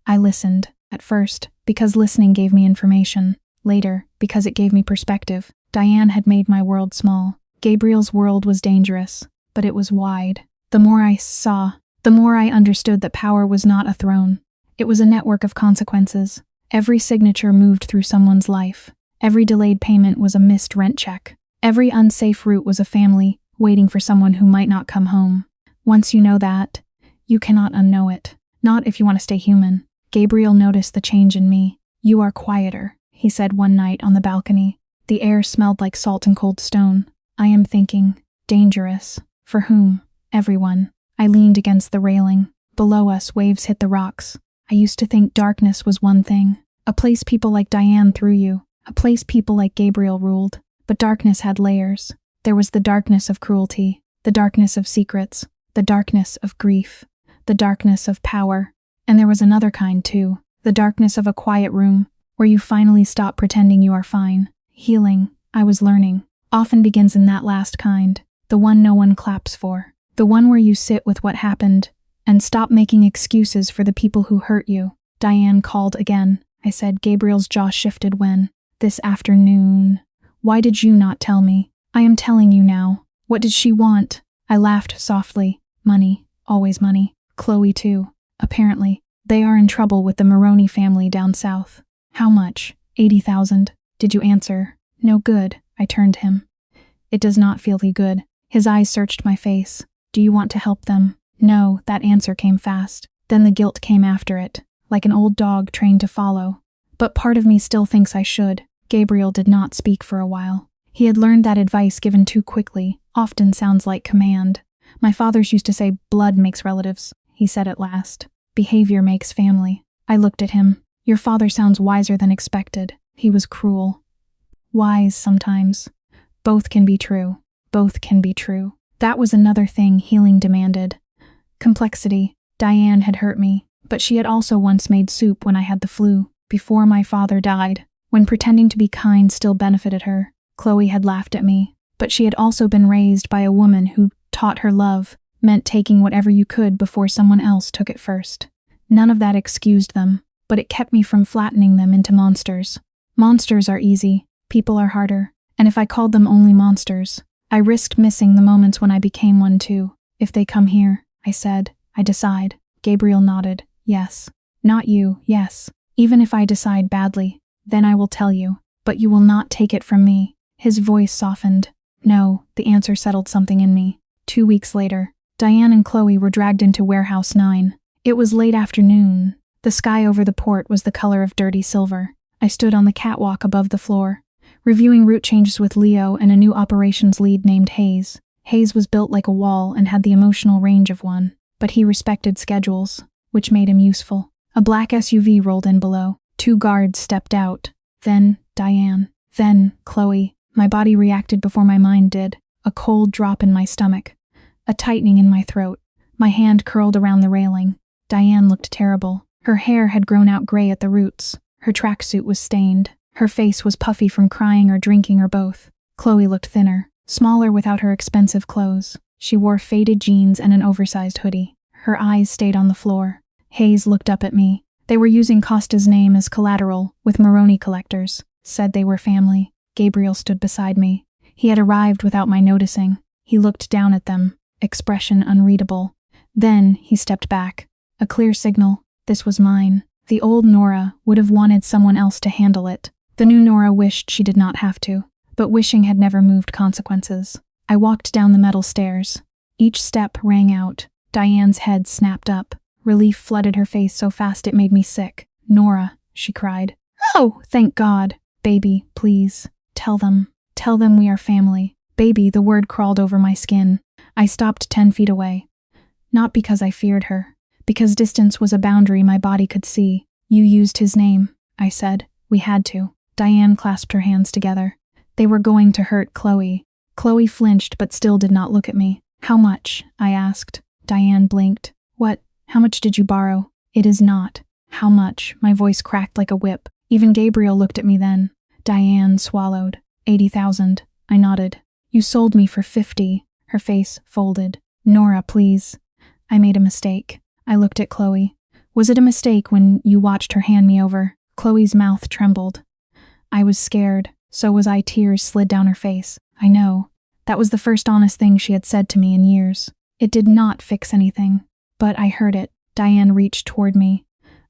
A: I listened, at first, because listening gave me information. Later, because it gave me perspective. Diane had made my world small. Gabriel's world was dangerous, but it was wide. The more I saw, the more I understood that power was not a throne. It was a network of consequences. Every signature moved through someone's life. Every delayed payment was a missed rent check. Every unsafe route was a family waiting for someone who might not come home. Once you know that, you cannot unknow it. Not if you want to stay human. Gabriel noticed the change in me. "You are quieter," he said one night on the balcony. The air smelled like salt and cold stone. I am thinking, dangerous. For whom? Everyone. I leaned against the railing. Below us, waves hit the rocks. I used to think darkness was one thing. A place people like Diane threw you. A place people like Gabriel ruled. But darkness had layers. There was the darkness of cruelty, the darkness of secrets, the darkness of grief, the darkness of power. And there was another kind too, the darkness of a quiet room, where you finally stop pretending you are fine. Healing, I was learning, often begins in that last kind, the one no one claps for, the one where you sit with what happened, and stop making excuses for the people who hurt you. Diane called again. I said. Gabriel's jaw shifted when, "This afternoon. Why did you not tell me?" "I am telling you now." "What did she want?" I laughed softly. "Money. Always money. Chloe too. Apparently. They are in trouble with the Maroney family down south." "How much?" "80,000. Did you answer?" "No good." I turned to him. "It does not feel good." His eyes searched my face. "Do you want to help them?" "No." That answer came fast. Then the guilt came after it, like an old dog trained to follow. "But part of me still thinks I should." Gabriel did not speak for a while. He had learned that advice given too quickly often sounds like command. "My fathers used to say blood makes relatives," he said at last. "Behavior makes family." I looked at him. "Your father sounds wiser than expected." He was cruel. Wise sometimes. Both can be true. Both can be true. That was another thing healing demanded. Complexity. Diane had hurt me, but she had also once made soup when I had the flu, before my father died, when pretending to be kind still benefited her. Chloe had laughed at me, but she had also been raised by a woman who taught her love meant taking whatever you could before someone else took it first. None of that excused them, but it kept me from flattening them into monsters. Monsters are easy, people are harder, and if I called them only monsters, I risked missing the moments when I became one too. If they come here, I said, I decide. Gabriel nodded. Yes. Not you, yes. Even if I decide badly, then I will tell you, but you will not take it from me. His voice softened. No, the answer settled something in me. 2 weeks later, Diane and Chloe were dragged into Warehouse 9. It was late afternoon. The sky over the port was the color of dirty silver. I stood on the catwalk above the floor, reviewing route changes with Leo and a new operations lead named Hayes. Hayes was built like a wall and had the emotional range of one, but he respected schedules, which made him useful. A black SUV rolled in below. 2 guards stepped out. Then Diane. Then Chloe. My body reacted before my mind did. A cold drop in my stomach. A tightening in my throat. My hand curled around the railing. Diane looked terrible. Her hair had grown out gray at the roots. Her tracksuit was stained. Her face was puffy from crying or drinking or both. Chloe looked thinner, smaller without her expensive clothes. She wore faded jeans and an oversized hoodie. Her eyes stayed on the floor. Hayes looked up at me. They were using Costa's name as collateral with Maroney collectors. Said they were family. Gabriel stood beside me. He had arrived without my noticing. He looked down at them, expression unreadable. Then he stepped back. A clear signal. This was mine. The old Nora would have wanted someone else to handle it. The new Nora wished she did not have to, but wishing had never moved consequences. I walked down the metal stairs. Each step rang out. Diane's head snapped up. Relief flooded her face so fast it made me sick. Nora, she cried. Oh, thank God. Baby, please. Tell them we are family. Baby, the word crawled over my skin. I stopped 10 feet away. Not because I feared her, because distance was a boundary my body could see. You used his name, I said. We had to. Diane clasped her hands together. They were going to hurt Chloe. Chloe flinched but still did not look at me. How much? I asked. Diane blinked. What? How much did you borrow? It is not. How much? My voice cracked like a whip. Even Gabriel looked at me then. Diane swallowed. 80,000. I nodded. You sold me for 50. Her face folded. Nora, please. I made a mistake. I looked at Chloe. Was it a mistake when you watched her hand me over? Chloe's mouth trembled. I was scared. So was I. Tears slid down her face. I know. That was the first honest thing she had said to me in years. It did not fix anything. But I heard it. Diane reached toward me.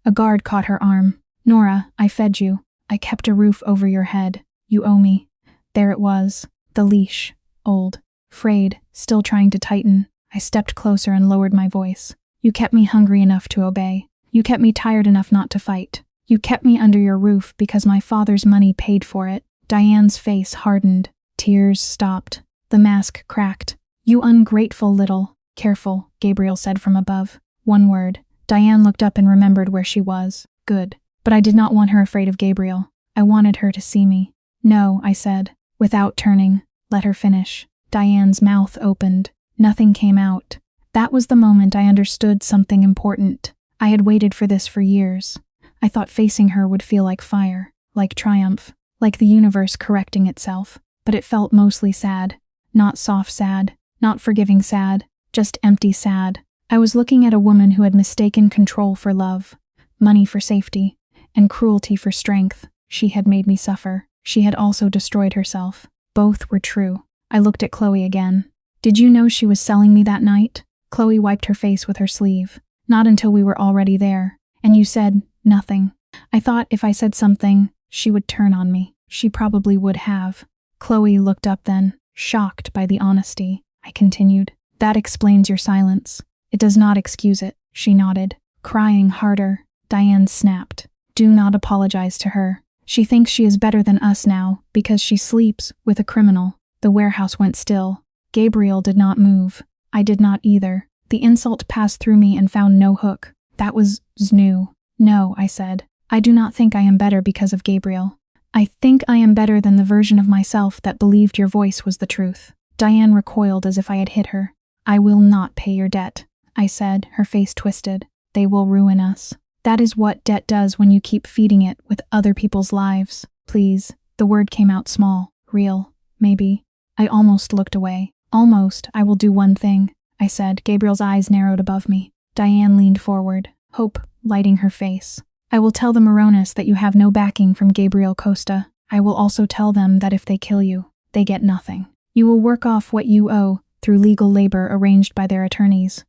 A: A guard caught her arm. Nora, I fed you. I kept a roof over your head. You owe me. There it was. The leash. Old. Frayed. Still trying to tighten. I stepped closer and lowered my voice. You kept me hungry enough to obey. You kept me tired enough not to fight. You kept me under your roof because my father's money paid for it. Diane's face hardened. Tears stopped. The mask cracked. You ungrateful little. Careful, Gabriel said from above. One word. Diane looked up and remembered where she was. Good. But I did not want her afraid of Gabriel. I wanted her to see me. No, I said, without turning. Let her finish. Diane's mouth opened. Nothing came out. That was the moment I understood something important. I had waited for this for years. I thought facing her would feel like fire, like triumph, like the universe correcting itself. But it felt mostly sad. Not soft sad, not forgiving sad, just empty sad. I was looking at a woman who had mistaken control for love, money for safety, and cruelty for strength. She had made me suffer. She had also destroyed herself. Both were true. I looked at Chloe again. Did you know she was selling me that night? Chloe wiped her face with her sleeve. Not until we were already there. And you said nothing. I thought if I said something, she would turn on me. She probably would have. Chloe looked up then, shocked by the honesty. I continued. That explains your silence. It does not excuse it. She nodded, crying harder. Diane snapped. Do not apologize to her. She thinks she is better than us now because she sleeps with a criminal. The warehouse went still. Gabriel did not move. I did not either. The insult passed through me and found no hook. That was new. No, I said. I do not think I am better because of Gabriel. I think I am better than the version of myself that believed your voice was the truth. Diane recoiled as if I had hit her. I will not pay your debt. I said, her face twisted. They will ruin us. That is what debt does when you keep feeding it with other people's lives. Please. The word came out small. Real. Maybe. I almost looked away. Almost. I will do one thing, I said. Gabriel's eyes narrowed above me. Diane leaned forward, hope lighting her face. I will tell the Moronis that you have no backing from Gabriel Costa. I will also tell them that if they kill you, they get nothing. You will work off what you owe through legal labor arranged by their attorneys,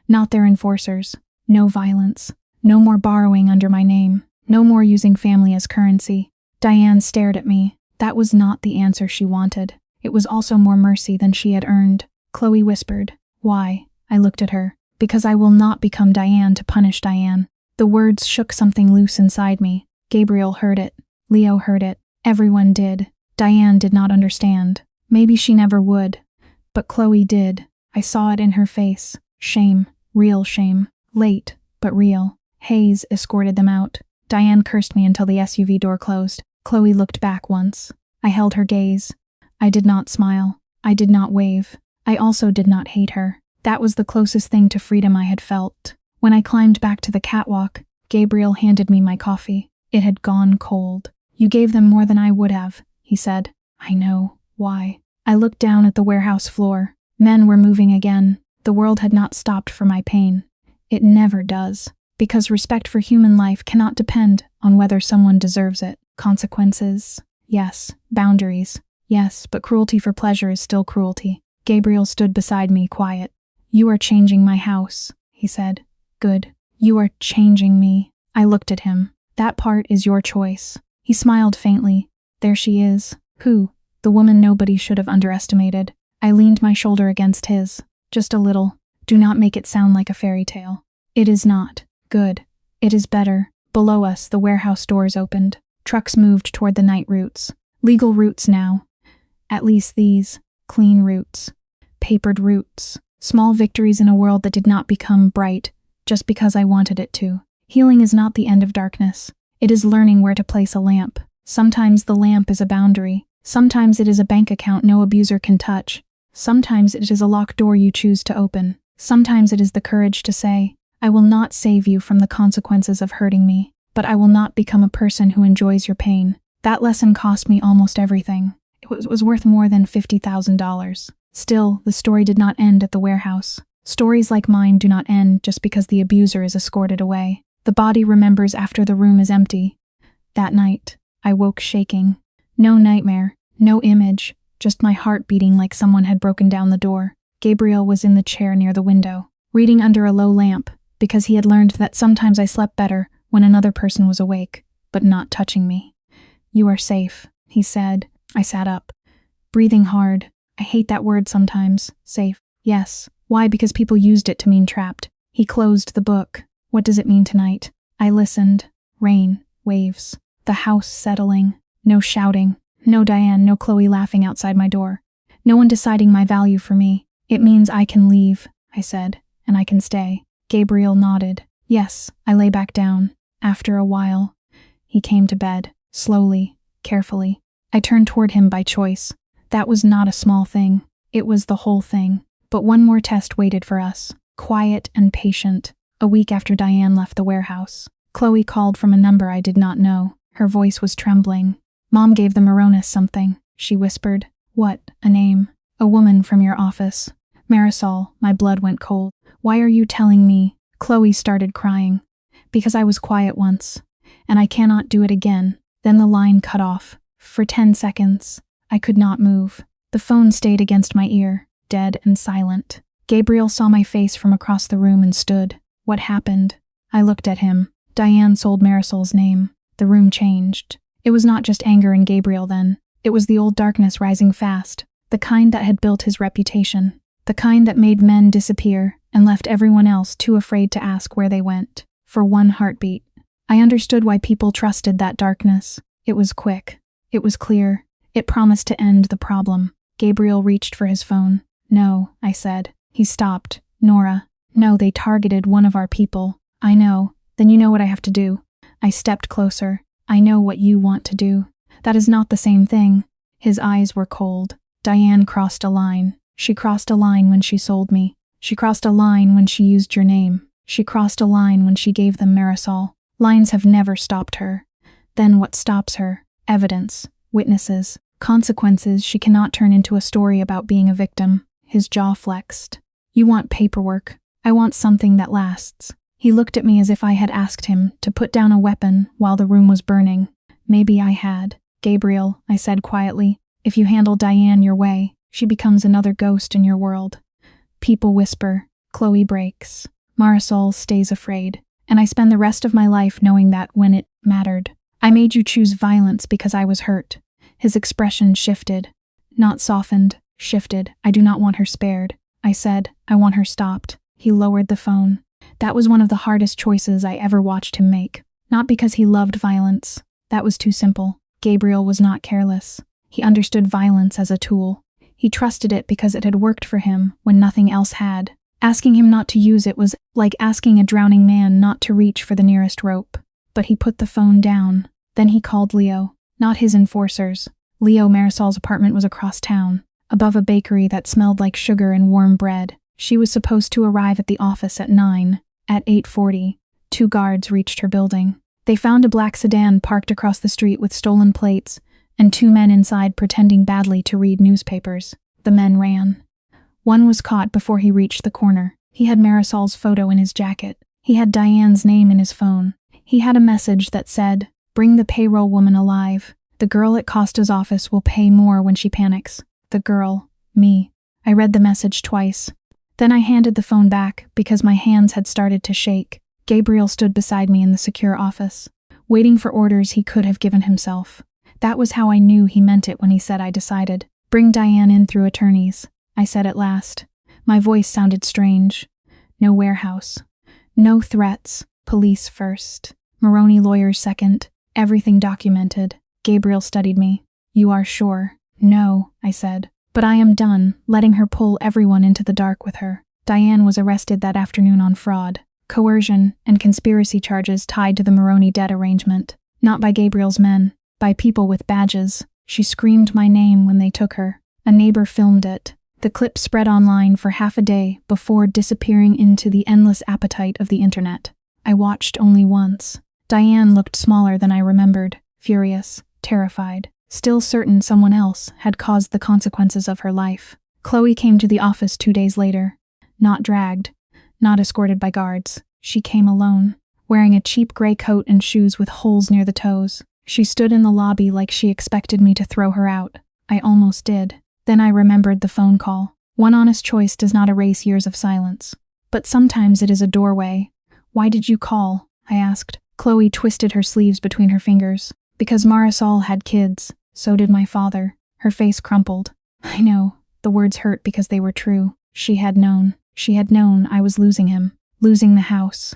A: not their enforcers. No violence. No more borrowing under my name. No more using family as currency. Diane stared at me. That was not the answer she wanted. It was also more mercy than she had earned. Chloe whispered. Why? I looked at her. Because I will not become Diane to punish Diane. The words shook something loose inside me. Gabriel heard it. Leo heard it. Everyone did. Diane did not understand. Maybe she never would. But Chloe did. I saw it in her face. Shame. Real shame. Late, but real. Hayes escorted them out. Diane cursed me until the SUV door closed. Chloe looked back once. I held her gaze. I did not smile. I did not wave. I also did not hate her. That was the closest thing to freedom I had felt. When I climbed back to the catwalk, Gabriel handed me my coffee. It had gone cold. You gave them more than I would have, he said. I know. Why? I looked down at the warehouse floor. Men were moving again. The world had not stopped for my pain. It never does. Because respect for human life cannot depend on whether someone deserves it. Consequences? Yes. Boundaries? Yes, but cruelty for pleasure is still cruelty. Gabriel stood beside me, quiet. You are changing my house, he said. Good. You are changing me. I looked at him. That part is your choice. He smiled faintly. There she is. Who? The woman nobody should have underestimated. I leaned my shoulder against his. Just a little. Do not make it sound like a fairy tale. It is not. Good. It is better. Below us, the warehouse doors opened. Trucks moved toward the night routes. Legal routes now. At least these. Clean routes. Papered routes. Small victories in a world that did not become bright just because I wanted it to. Healing is not the end of darkness. It is learning where to place a lamp. Sometimes the lamp is a boundary. Sometimes it is a bank account no abuser can touch. Sometimes it is a locked door you choose to open. Sometimes it is the courage to say, I will not save you from the consequences of hurting me, but I will not become a person who enjoys your pain. That lesson cost me almost everything. It was worth more than $50,000. Still, the story did not end at the warehouse. Stories like mine do not end just because the abuser is escorted away. The body remembers after the room is empty. That night, I woke shaking. No nightmare, no image, just my heart beating like someone had broken down the door. Gabriel was in the chair near the window, reading under a low lamp, because he had learned that sometimes I slept better when another person was awake, but not touching me. You are safe, he said. I sat up, breathing hard. I hate that word sometimes. Safe. Yes. Why? Because people used it to mean trapped. He closed the book. What does it mean tonight? I listened. Rain. Waves. The house settling. No shouting. No Diane, no Chloe laughing outside my door. No one deciding my value for me. It means I can leave, I said, and I can stay. Gabriel nodded. Yes, I lay back down. After a while, he came to bed, slowly, carefully. I turned toward him by choice. That was not a small thing. It was the whole thing. But one more test waited for us. Quiet and patient. A week after Diane left the warehouse, Chloe called from a number I did not know. Her voice was trembling. Mom gave the Moronis something, she whispered. What? A name. A woman from your office. Marisol. My blood went cold. Why are you telling me? Chloe started crying. Because I was quiet once, and I cannot do it again. Then the line cut off. For 10 seconds, I could not move. The phone stayed against my ear, dead and silent. Gabriel saw my face from across the room and stood. What happened? I looked at him. Diane sold Marisol's name. The room changed. It was not just anger in Gabriel then. It was the old darkness rising fast, the kind that had built his reputation, the kind that made men disappear and left everyone else too afraid to ask where they went. For one heartbeat. I understood why people trusted that darkness. It was quick. It was clear. It promised to end the problem. Gabriel reached for his phone. No, I said. He stopped. Nora. No, they targeted one of our people. I know. Then you know what I have to do. I stepped closer. I know what you want to do. That is not the same thing. His eyes were cold. Diane crossed a line. She crossed a line when she sold me. She crossed a line when she used your name. She crossed a line when she gave them Marisol. Lines have never stopped her. Then what stops her? Evidence, witnesses, consequences she cannot turn into a story about being a victim. His jaw flexed. You want paperwork. I want something that lasts. He looked at me as if I had asked him to put down a weapon while the room was burning. Maybe I had. Gabriel, I said quietly, if you handle Diane your way, she becomes another ghost in your world. People whisper. Chloe breaks. Marisol stays afraid. And I spend the rest of my life knowing that when it mattered. I made you choose violence because I was hurt. His expression shifted. Not softened, shifted. I do not want her spared. I said, I want her stopped. He lowered the phone. That was one of the hardest choices I ever watched him make. Not because he loved violence. That was too simple. Gabriel was not careless. He understood violence as a tool. He trusted it because it had worked for him when nothing else had. Asking him not to use it was like asking a drowning man not to reach for the nearest rope. But he put the phone down. Then he called Leo. Not his enforcers. Leo Marisol's apartment was across town, above a bakery that smelled like sugar and warm bread. She was supposed to arrive at the office at 9. At 8:40, 2 guards reached her building. They found a black sedan parked across the street with stolen plates, and 2 men inside pretending badly to read newspapers. The men ran. One was caught before he reached the corner. He had Marisol's photo in his jacket. He had Diane's name in his phone. He had a message that said, "Bring the payroll woman alive. The girl at Costa's office will pay more when she panics." The girl, me. I read the message twice. Then I handed the phone back because my hands had started to shake. Gabriel stood beside me in the secure office, waiting for orders he could have given himself. That was how I knew he meant it when he said I decided. Bring Diane in through attorneys, I said at last. My voice sounded strange. No warehouse. No threats. Police first. Maroney lawyers second. Everything documented. Gabriel studied me. You are sure? No, I said. But I am done letting her pull everyone into the dark with her. Diane was arrested that afternoon on fraud, coercion, and conspiracy charges tied to the Maroney debt arrangement. Not by Gabriel's men, by people with badges. She screamed my name when they took her. A neighbor filmed it. The clip spread online for half a day before disappearing into the endless appetite of the internet. I watched only once. Diane looked smaller than I remembered, furious, terrified, still certain someone else had caused the consequences of her life. Chloe came to the office 2 days later. Not dragged, not escorted by guards. She came alone, wearing a cheap gray coat and shoes with holes near the toes. She stood in the lobby like she expected me to throw her out. I almost did. Then I remembered the phone call. One honest choice does not erase years of silence. But sometimes it is a doorway. Why did you call? I asked. Chloe twisted her sleeves between her fingers. Because Marisol had kids. So did my father. Her face crumpled. I know. The words hurt because they were true. She had known. She had known I was losing him. Losing the house.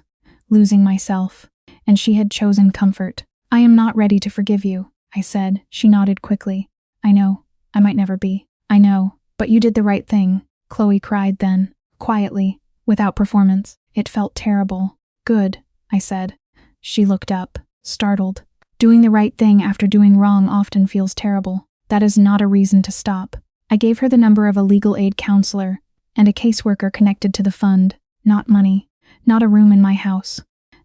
A: Losing myself. And she had chosen comfort. I am not ready to forgive you, I said. She nodded quickly. I know. I might never be. I know. But you did the right thing. Chloe cried then. Quietly. Without performance. It felt terrible. Good, I said. She looked up, startled. Doing the right thing after doing wrong often feels terrible. That is not a reason to stop. I gave her the number of a legal aid counselor and a caseworker connected to the fund. Not money. Not a room in my house.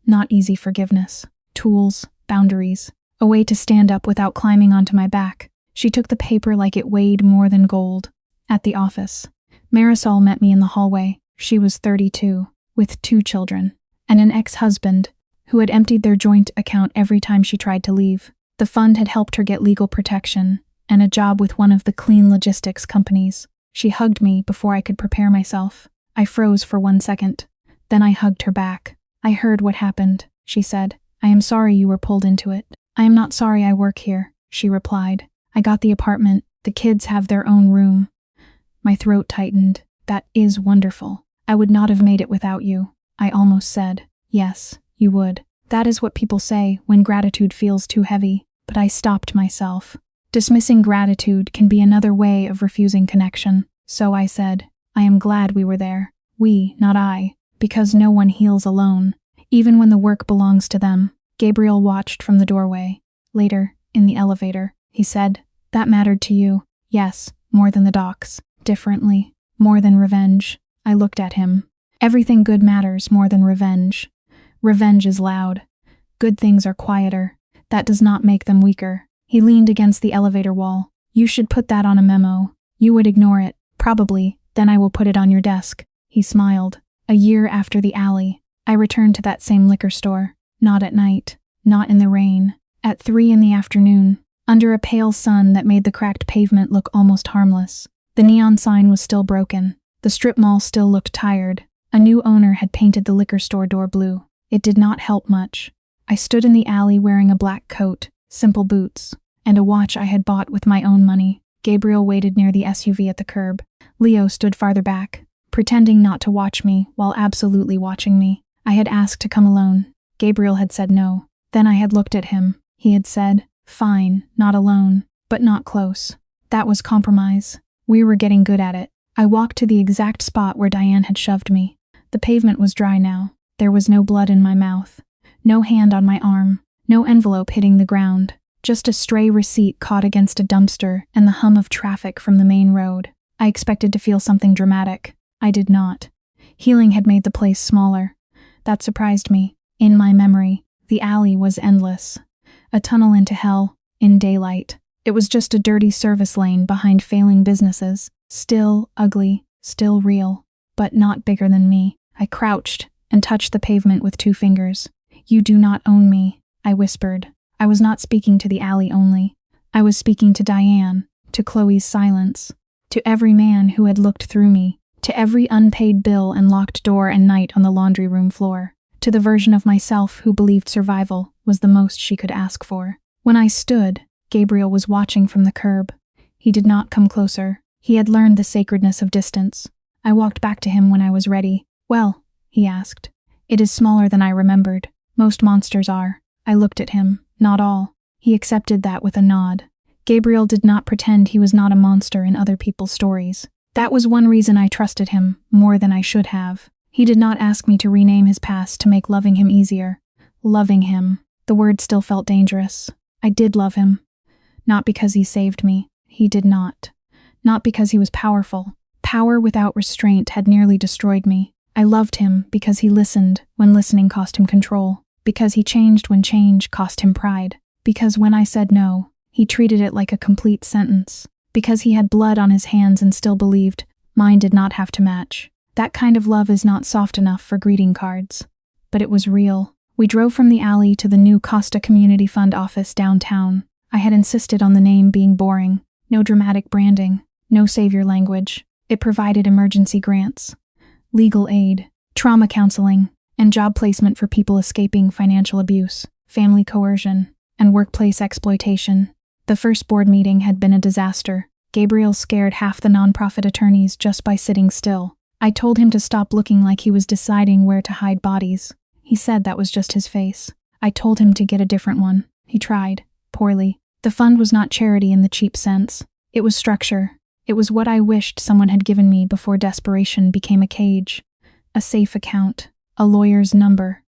A: Not easy forgiveness. Tools, boundaries. A way to stand up without climbing onto my back. She took the paper like it weighed more than gold. At the office. Marisol met me in the hallway. She was 32, with 2 children, and an ex-husband who had emptied their joint account every time she tried to leave. The fund had helped her get legal protection and a job with one of the clean logistics companies. She hugged me before I could prepare myself. I froze for 1 second. Then I hugged her back. I heard what happened, she said. I am sorry you were pulled into it. I am not sorry I work here, she replied. I got the apartment. The kids have their own room. My throat tightened. That is wonderful. I would not have made it without you. I almost said, yes, you would. That is what people say when gratitude feels too heavy, but I stopped myself. Dismissing gratitude can be another way of refusing connection. So I said, I am glad we were there. We, not I, because no one heals alone, even when the work belongs to them. Gabriel watched from the doorway. Later, in the elevator, he said, that mattered to you. Yes, more than the docs. Differently. More than revenge. I looked at him. Everything good matters more than revenge. Revenge is loud. Good things are quieter. That does not make them weaker. He leaned against the elevator wall. You should put that on a memo. You would ignore it, probably, then I will put it on your desk. He smiled. A year after the alley, I returned to that same liquor store. Not at night. Not in the rain. At 3 in the afternoon, under a pale sun that made the cracked pavement look almost harmless. The neon sign was still broken. The strip mall still looked tired. A new owner had painted the liquor store door blue. It did not help much. I stood in the alley wearing a black coat, simple boots, and a watch I had bought with my own money. Gabriel waited near the SUV at the curb. Leo stood farther back, pretending not to watch me while absolutely watching me. I had asked to come alone. Gabriel had said no. Then I had looked at him. He had said, fine, not alone, but not close. That was compromise. We were getting good at it. I walked to the exact spot where Diane had shoved me. The pavement was dry now. There was no blood in my mouth. No hand on my arm. No envelope hitting the ground. Just a stray receipt caught against a dumpster and the hum of traffic from the main road. I expected to feel something dramatic. I did not. Healing had made the place smaller. That surprised me. In my memory, the alley was endless. A tunnel into hell, in daylight. It was just a dirty service lane behind failing businesses. Still ugly, still real, but not bigger than me. I crouched and touched the pavement with 2 fingers. You do not own me, I whispered. I was not speaking to the alley only. I was speaking to Diane, to Chloe's silence, to every man who had looked through me, to every unpaid bill and locked door and night on the laundry room floor, to the version of myself who believed survival was the most she could ask for. When I stood, Gabriel was watching from the curb. He did not come closer. He had learned the sacredness of distance. I walked back to him when I was ready. Well, he asked. It is smaller than I remembered. Most monsters are. I looked at him. Not all. He accepted that with a nod. Gabriel did not pretend he was not a monster in other people's stories. That was one reason I trusted him, more than I should have. He did not ask me to rename his past to make loving him easier. Loving him. The word still felt dangerous. I did love him. Not because he saved me. He did not. Not because he was powerful. Power without restraint had nearly destroyed me. I loved him because he listened when listening cost him control. Because he changed when change cost him pride. Because when I said no, he treated it like a complete sentence. Because he had blood on his hands and still believed mine did not have to match. That kind of love is not soft enough for greeting cards. But it was real. We drove from the alley to the new Costa Community Fund office downtown. I had insisted on the name being boring. No dramatic branding. No savior language. It provided emergency grants, legal aid, trauma counseling, and job placement for people escaping financial abuse, family coercion, and workplace exploitation. The first board meeting had been a disaster. Gabriel scared half the nonprofit attorneys just by sitting still. I told him to stop looking like he was deciding where to hide bodies. He said that was just his face. I told him to get a different one. He tried, poorly. The fund was not charity in the cheap sense. It was structure. It was what I wished someone had given me before desperation became a cage. A safe account. A lawyer's number.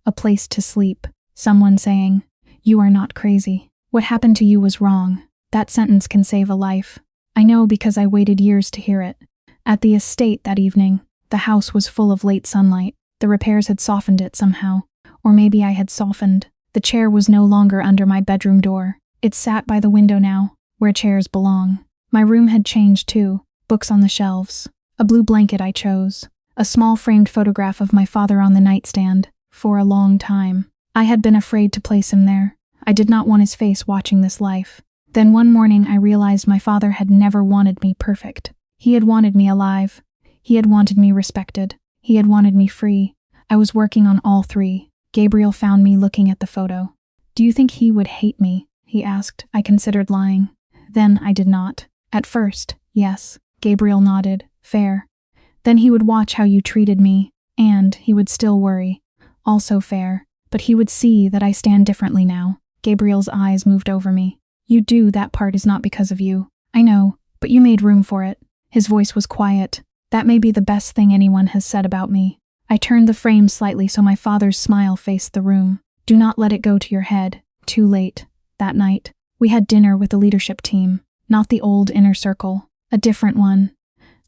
A: A place to sleep. Someone saying, "You are not crazy. What happened to you was wrong." That sentence can save a life. I know because I waited years to hear it. At the estate that evening, the house was full of late sunlight. The repairs had softened it somehow. Or maybe I had softened. The chair was no longer under my bedroom door. It sat by the window now, where chairs belong. My room had changed too. Books on the shelves. A blue blanket I chose. A small framed photograph of my father on the nightstand. For a long time, I had been afraid to place him there. I did not want his face watching this life. Then one morning I realized my father had never wanted me perfect. He had wanted me alive. He had wanted me respected. He had wanted me free. I was working on all 3. Gabriel found me looking at the photo. "Do you think he would hate me?" he asked. I considered lying. Then I did not. At first, yes. Gabriel nodded. Fair. Then he would watch how you treated me, and he would still worry. Also fair. But he would see that I stand differently now. Gabriel's eyes moved over me. "You do, that part is not because of you. I know, but you made room for it." His voice was quiet. That may be the best thing anyone has said about me. I turned the frame slightly so my father's smile faced the room. "Do not let it go to your head. Too late." That night, we had dinner with the leadership team. Not the old inner circle. A different one.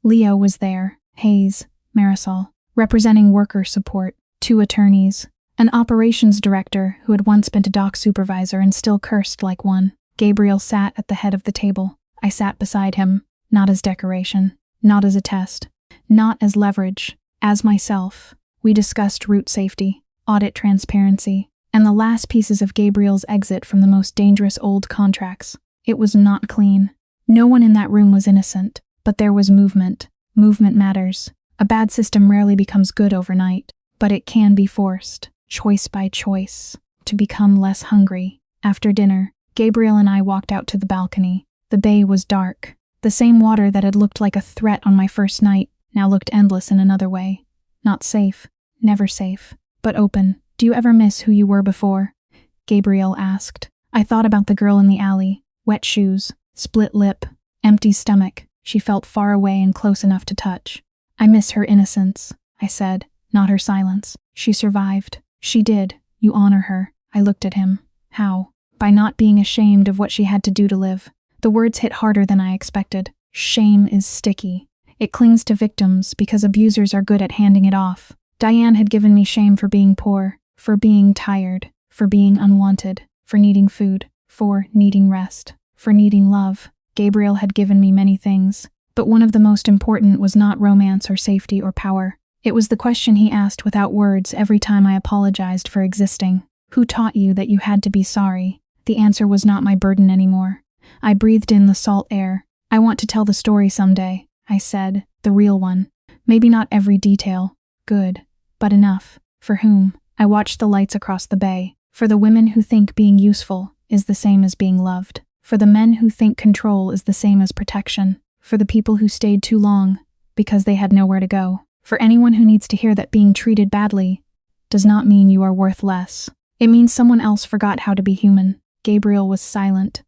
A: Leo was there. Hayes. Marisol, representing worker support, 2 attorneys, an operations director who had once been a dock supervisor and still cursed like one. Gabriel sat at the head of the table. I sat beside him, not as decoration, not as a test, not as leverage, as myself. We discussed route safety, audit transparency, and the last pieces of Gabriel's exit from the most dangerous old contracts. It was not clean. No one in that room was innocent, but there was movement. Movement matters. A bad system rarely becomes good overnight, but it can be forced, choice by choice, to become less hungry. After dinner, Gabriel and I walked out to the balcony. The bay was dark. The same water that had looked like a threat on my first night now looked endless in another way. Not safe, never safe, but open. Do you ever miss who you were before? Gabriel asked. I thought about the girl in the alley. Wet shoes, split lip, empty stomach. She felt far away and close enough to touch. I miss her innocence, I said, not her silence. She survived. She did. You honor her. I looked at him. How? By not being ashamed of what she had to do to live. The words hit harder than I expected. Shame is sticky. It clings to victims because abusers are good at handing it off. Diane had given me shame for being poor, for being tired, for being unwanted, for needing food, for needing rest, for needing love. Gabriel had given me many things, but one of the most important was not romance or safety or power. It was the question he asked without words every time I apologized for existing. Who taught you that you had to be sorry? The answer was not my burden anymore. I breathed in the salt air. I want to tell the story someday, I said, the real one. Maybe not every detail. Good. But enough. For whom? I watched the lights across the bay. For the women who think being useful is the same as being loved. For the men who think control is the same as protection. For the people who stayed too long because they had nowhere to go. For anyone who needs to hear that being treated badly does not mean you are worth less. It means someone else forgot how to be human. Gabriel was silent.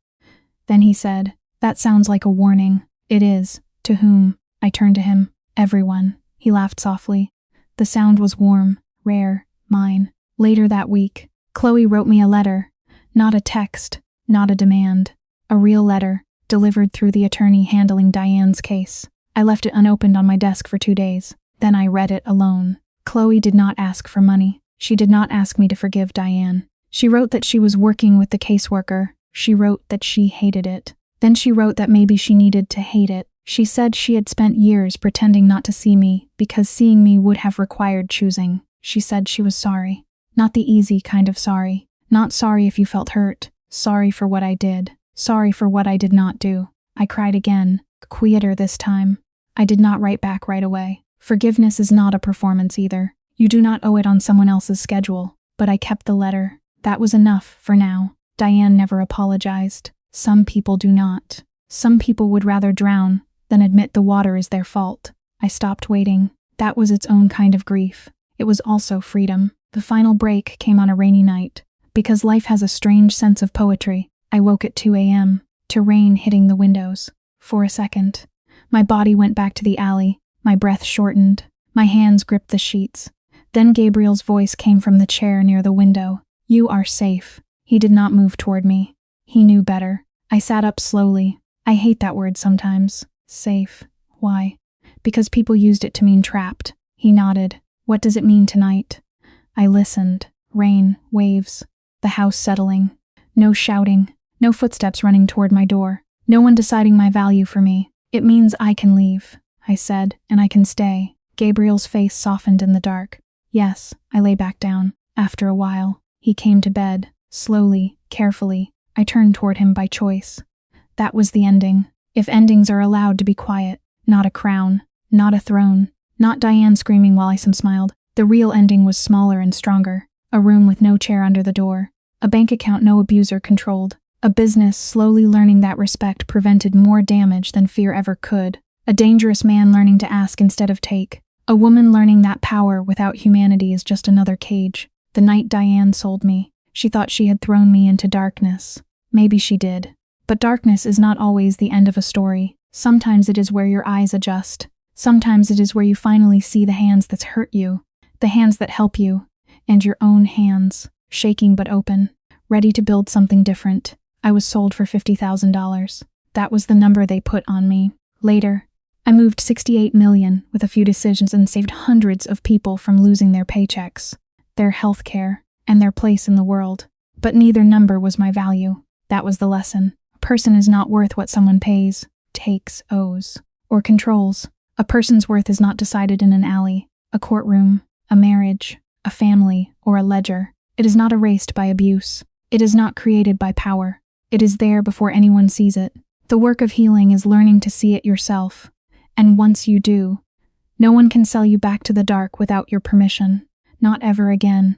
A: Then he said, that sounds like a warning. It is. To whom? I turned to him. Everyone. He laughed softly. The sound was warm, rare, mine. Later that week, Chloe wrote me a letter. Not a text, not a demand. A real letter, delivered through the attorney handling Diane's case. I left it unopened on my desk for 2 days. Then I read it alone. Chloe did not ask for money. She did not ask me to forgive Diane. She wrote that she was working with the caseworker. She wrote that she hated it. Then she wrote that maybe she needed to hate it. She said she had spent years pretending not to see me because seeing me would have required choosing. She said she was sorry. Not the easy kind of sorry. Not sorry if you felt hurt. Sorry for what I did. Sorry for what I did not do. I cried again, quieter this time. I did not write back right away. Forgiveness is not a performance either. You do not owe it on someone else's schedule. But I kept the letter. That was enough for now. Diane never apologized. Some people do not. Some people would rather drown than admit the water is their fault. I stopped waiting. That was its own kind of grief. It was also freedom. The final break came on a rainy night. Because life has a strange sense of poetry, I woke at 2 a.m. to rain hitting the windows. For a second, my body went back to the alley. My breath shortened. My hands gripped the sheets. Then Gabriel's voice came from the chair near the window. You are safe. He did not move toward me. He knew better. I sat up slowly. I hate that word sometimes. Safe. Why? Because people used it to mean trapped. He nodded. What does it mean tonight? I listened. Rain, waves, the house settling. No shouting. No footsteps running toward my door. No one deciding my value for me. It means I can leave, I said, and I can stay. Gabriel's face softened in the dark. Yes, I lay back down. After a while, he came to bed. Slowly, carefully. I turned toward him by choice. That was the ending. If endings are allowed to be quiet, not a crown, not a throne, not Diane screaming while I smiled. The real ending was smaller and stronger. A room with no chair under the door. A bank account no abuser controlled. A business slowly learning that respect prevented more damage than fear ever could. A dangerous man learning to ask instead of take. A woman learning that power without humanity is just another cage. The night Diane sold me, she thought she had thrown me into darkness. Maybe she did. But darkness is not always the end of a story. Sometimes it is where your eyes adjust. Sometimes it is where you finally see the hands that hurt you, the hands that help you, and your own hands, shaking but open, ready to build something different. I was sold for $50,000. That was the number they put on me. Later, I moved 68 million with a few decisions and saved hundreds of people from losing their paychecks, their health care, and their place in the world. But neither number was my value. That was the lesson. A person is not worth what someone pays, takes, owes, or controls. A person's worth is not decided in an alley, a courtroom, a marriage, a family, or a ledger. It is not erased by abuse. It is not created by power. It is there before anyone sees it. The work of healing is learning to see it yourself. And once you do, no one can sell you back to the dark without your permission. Not ever again.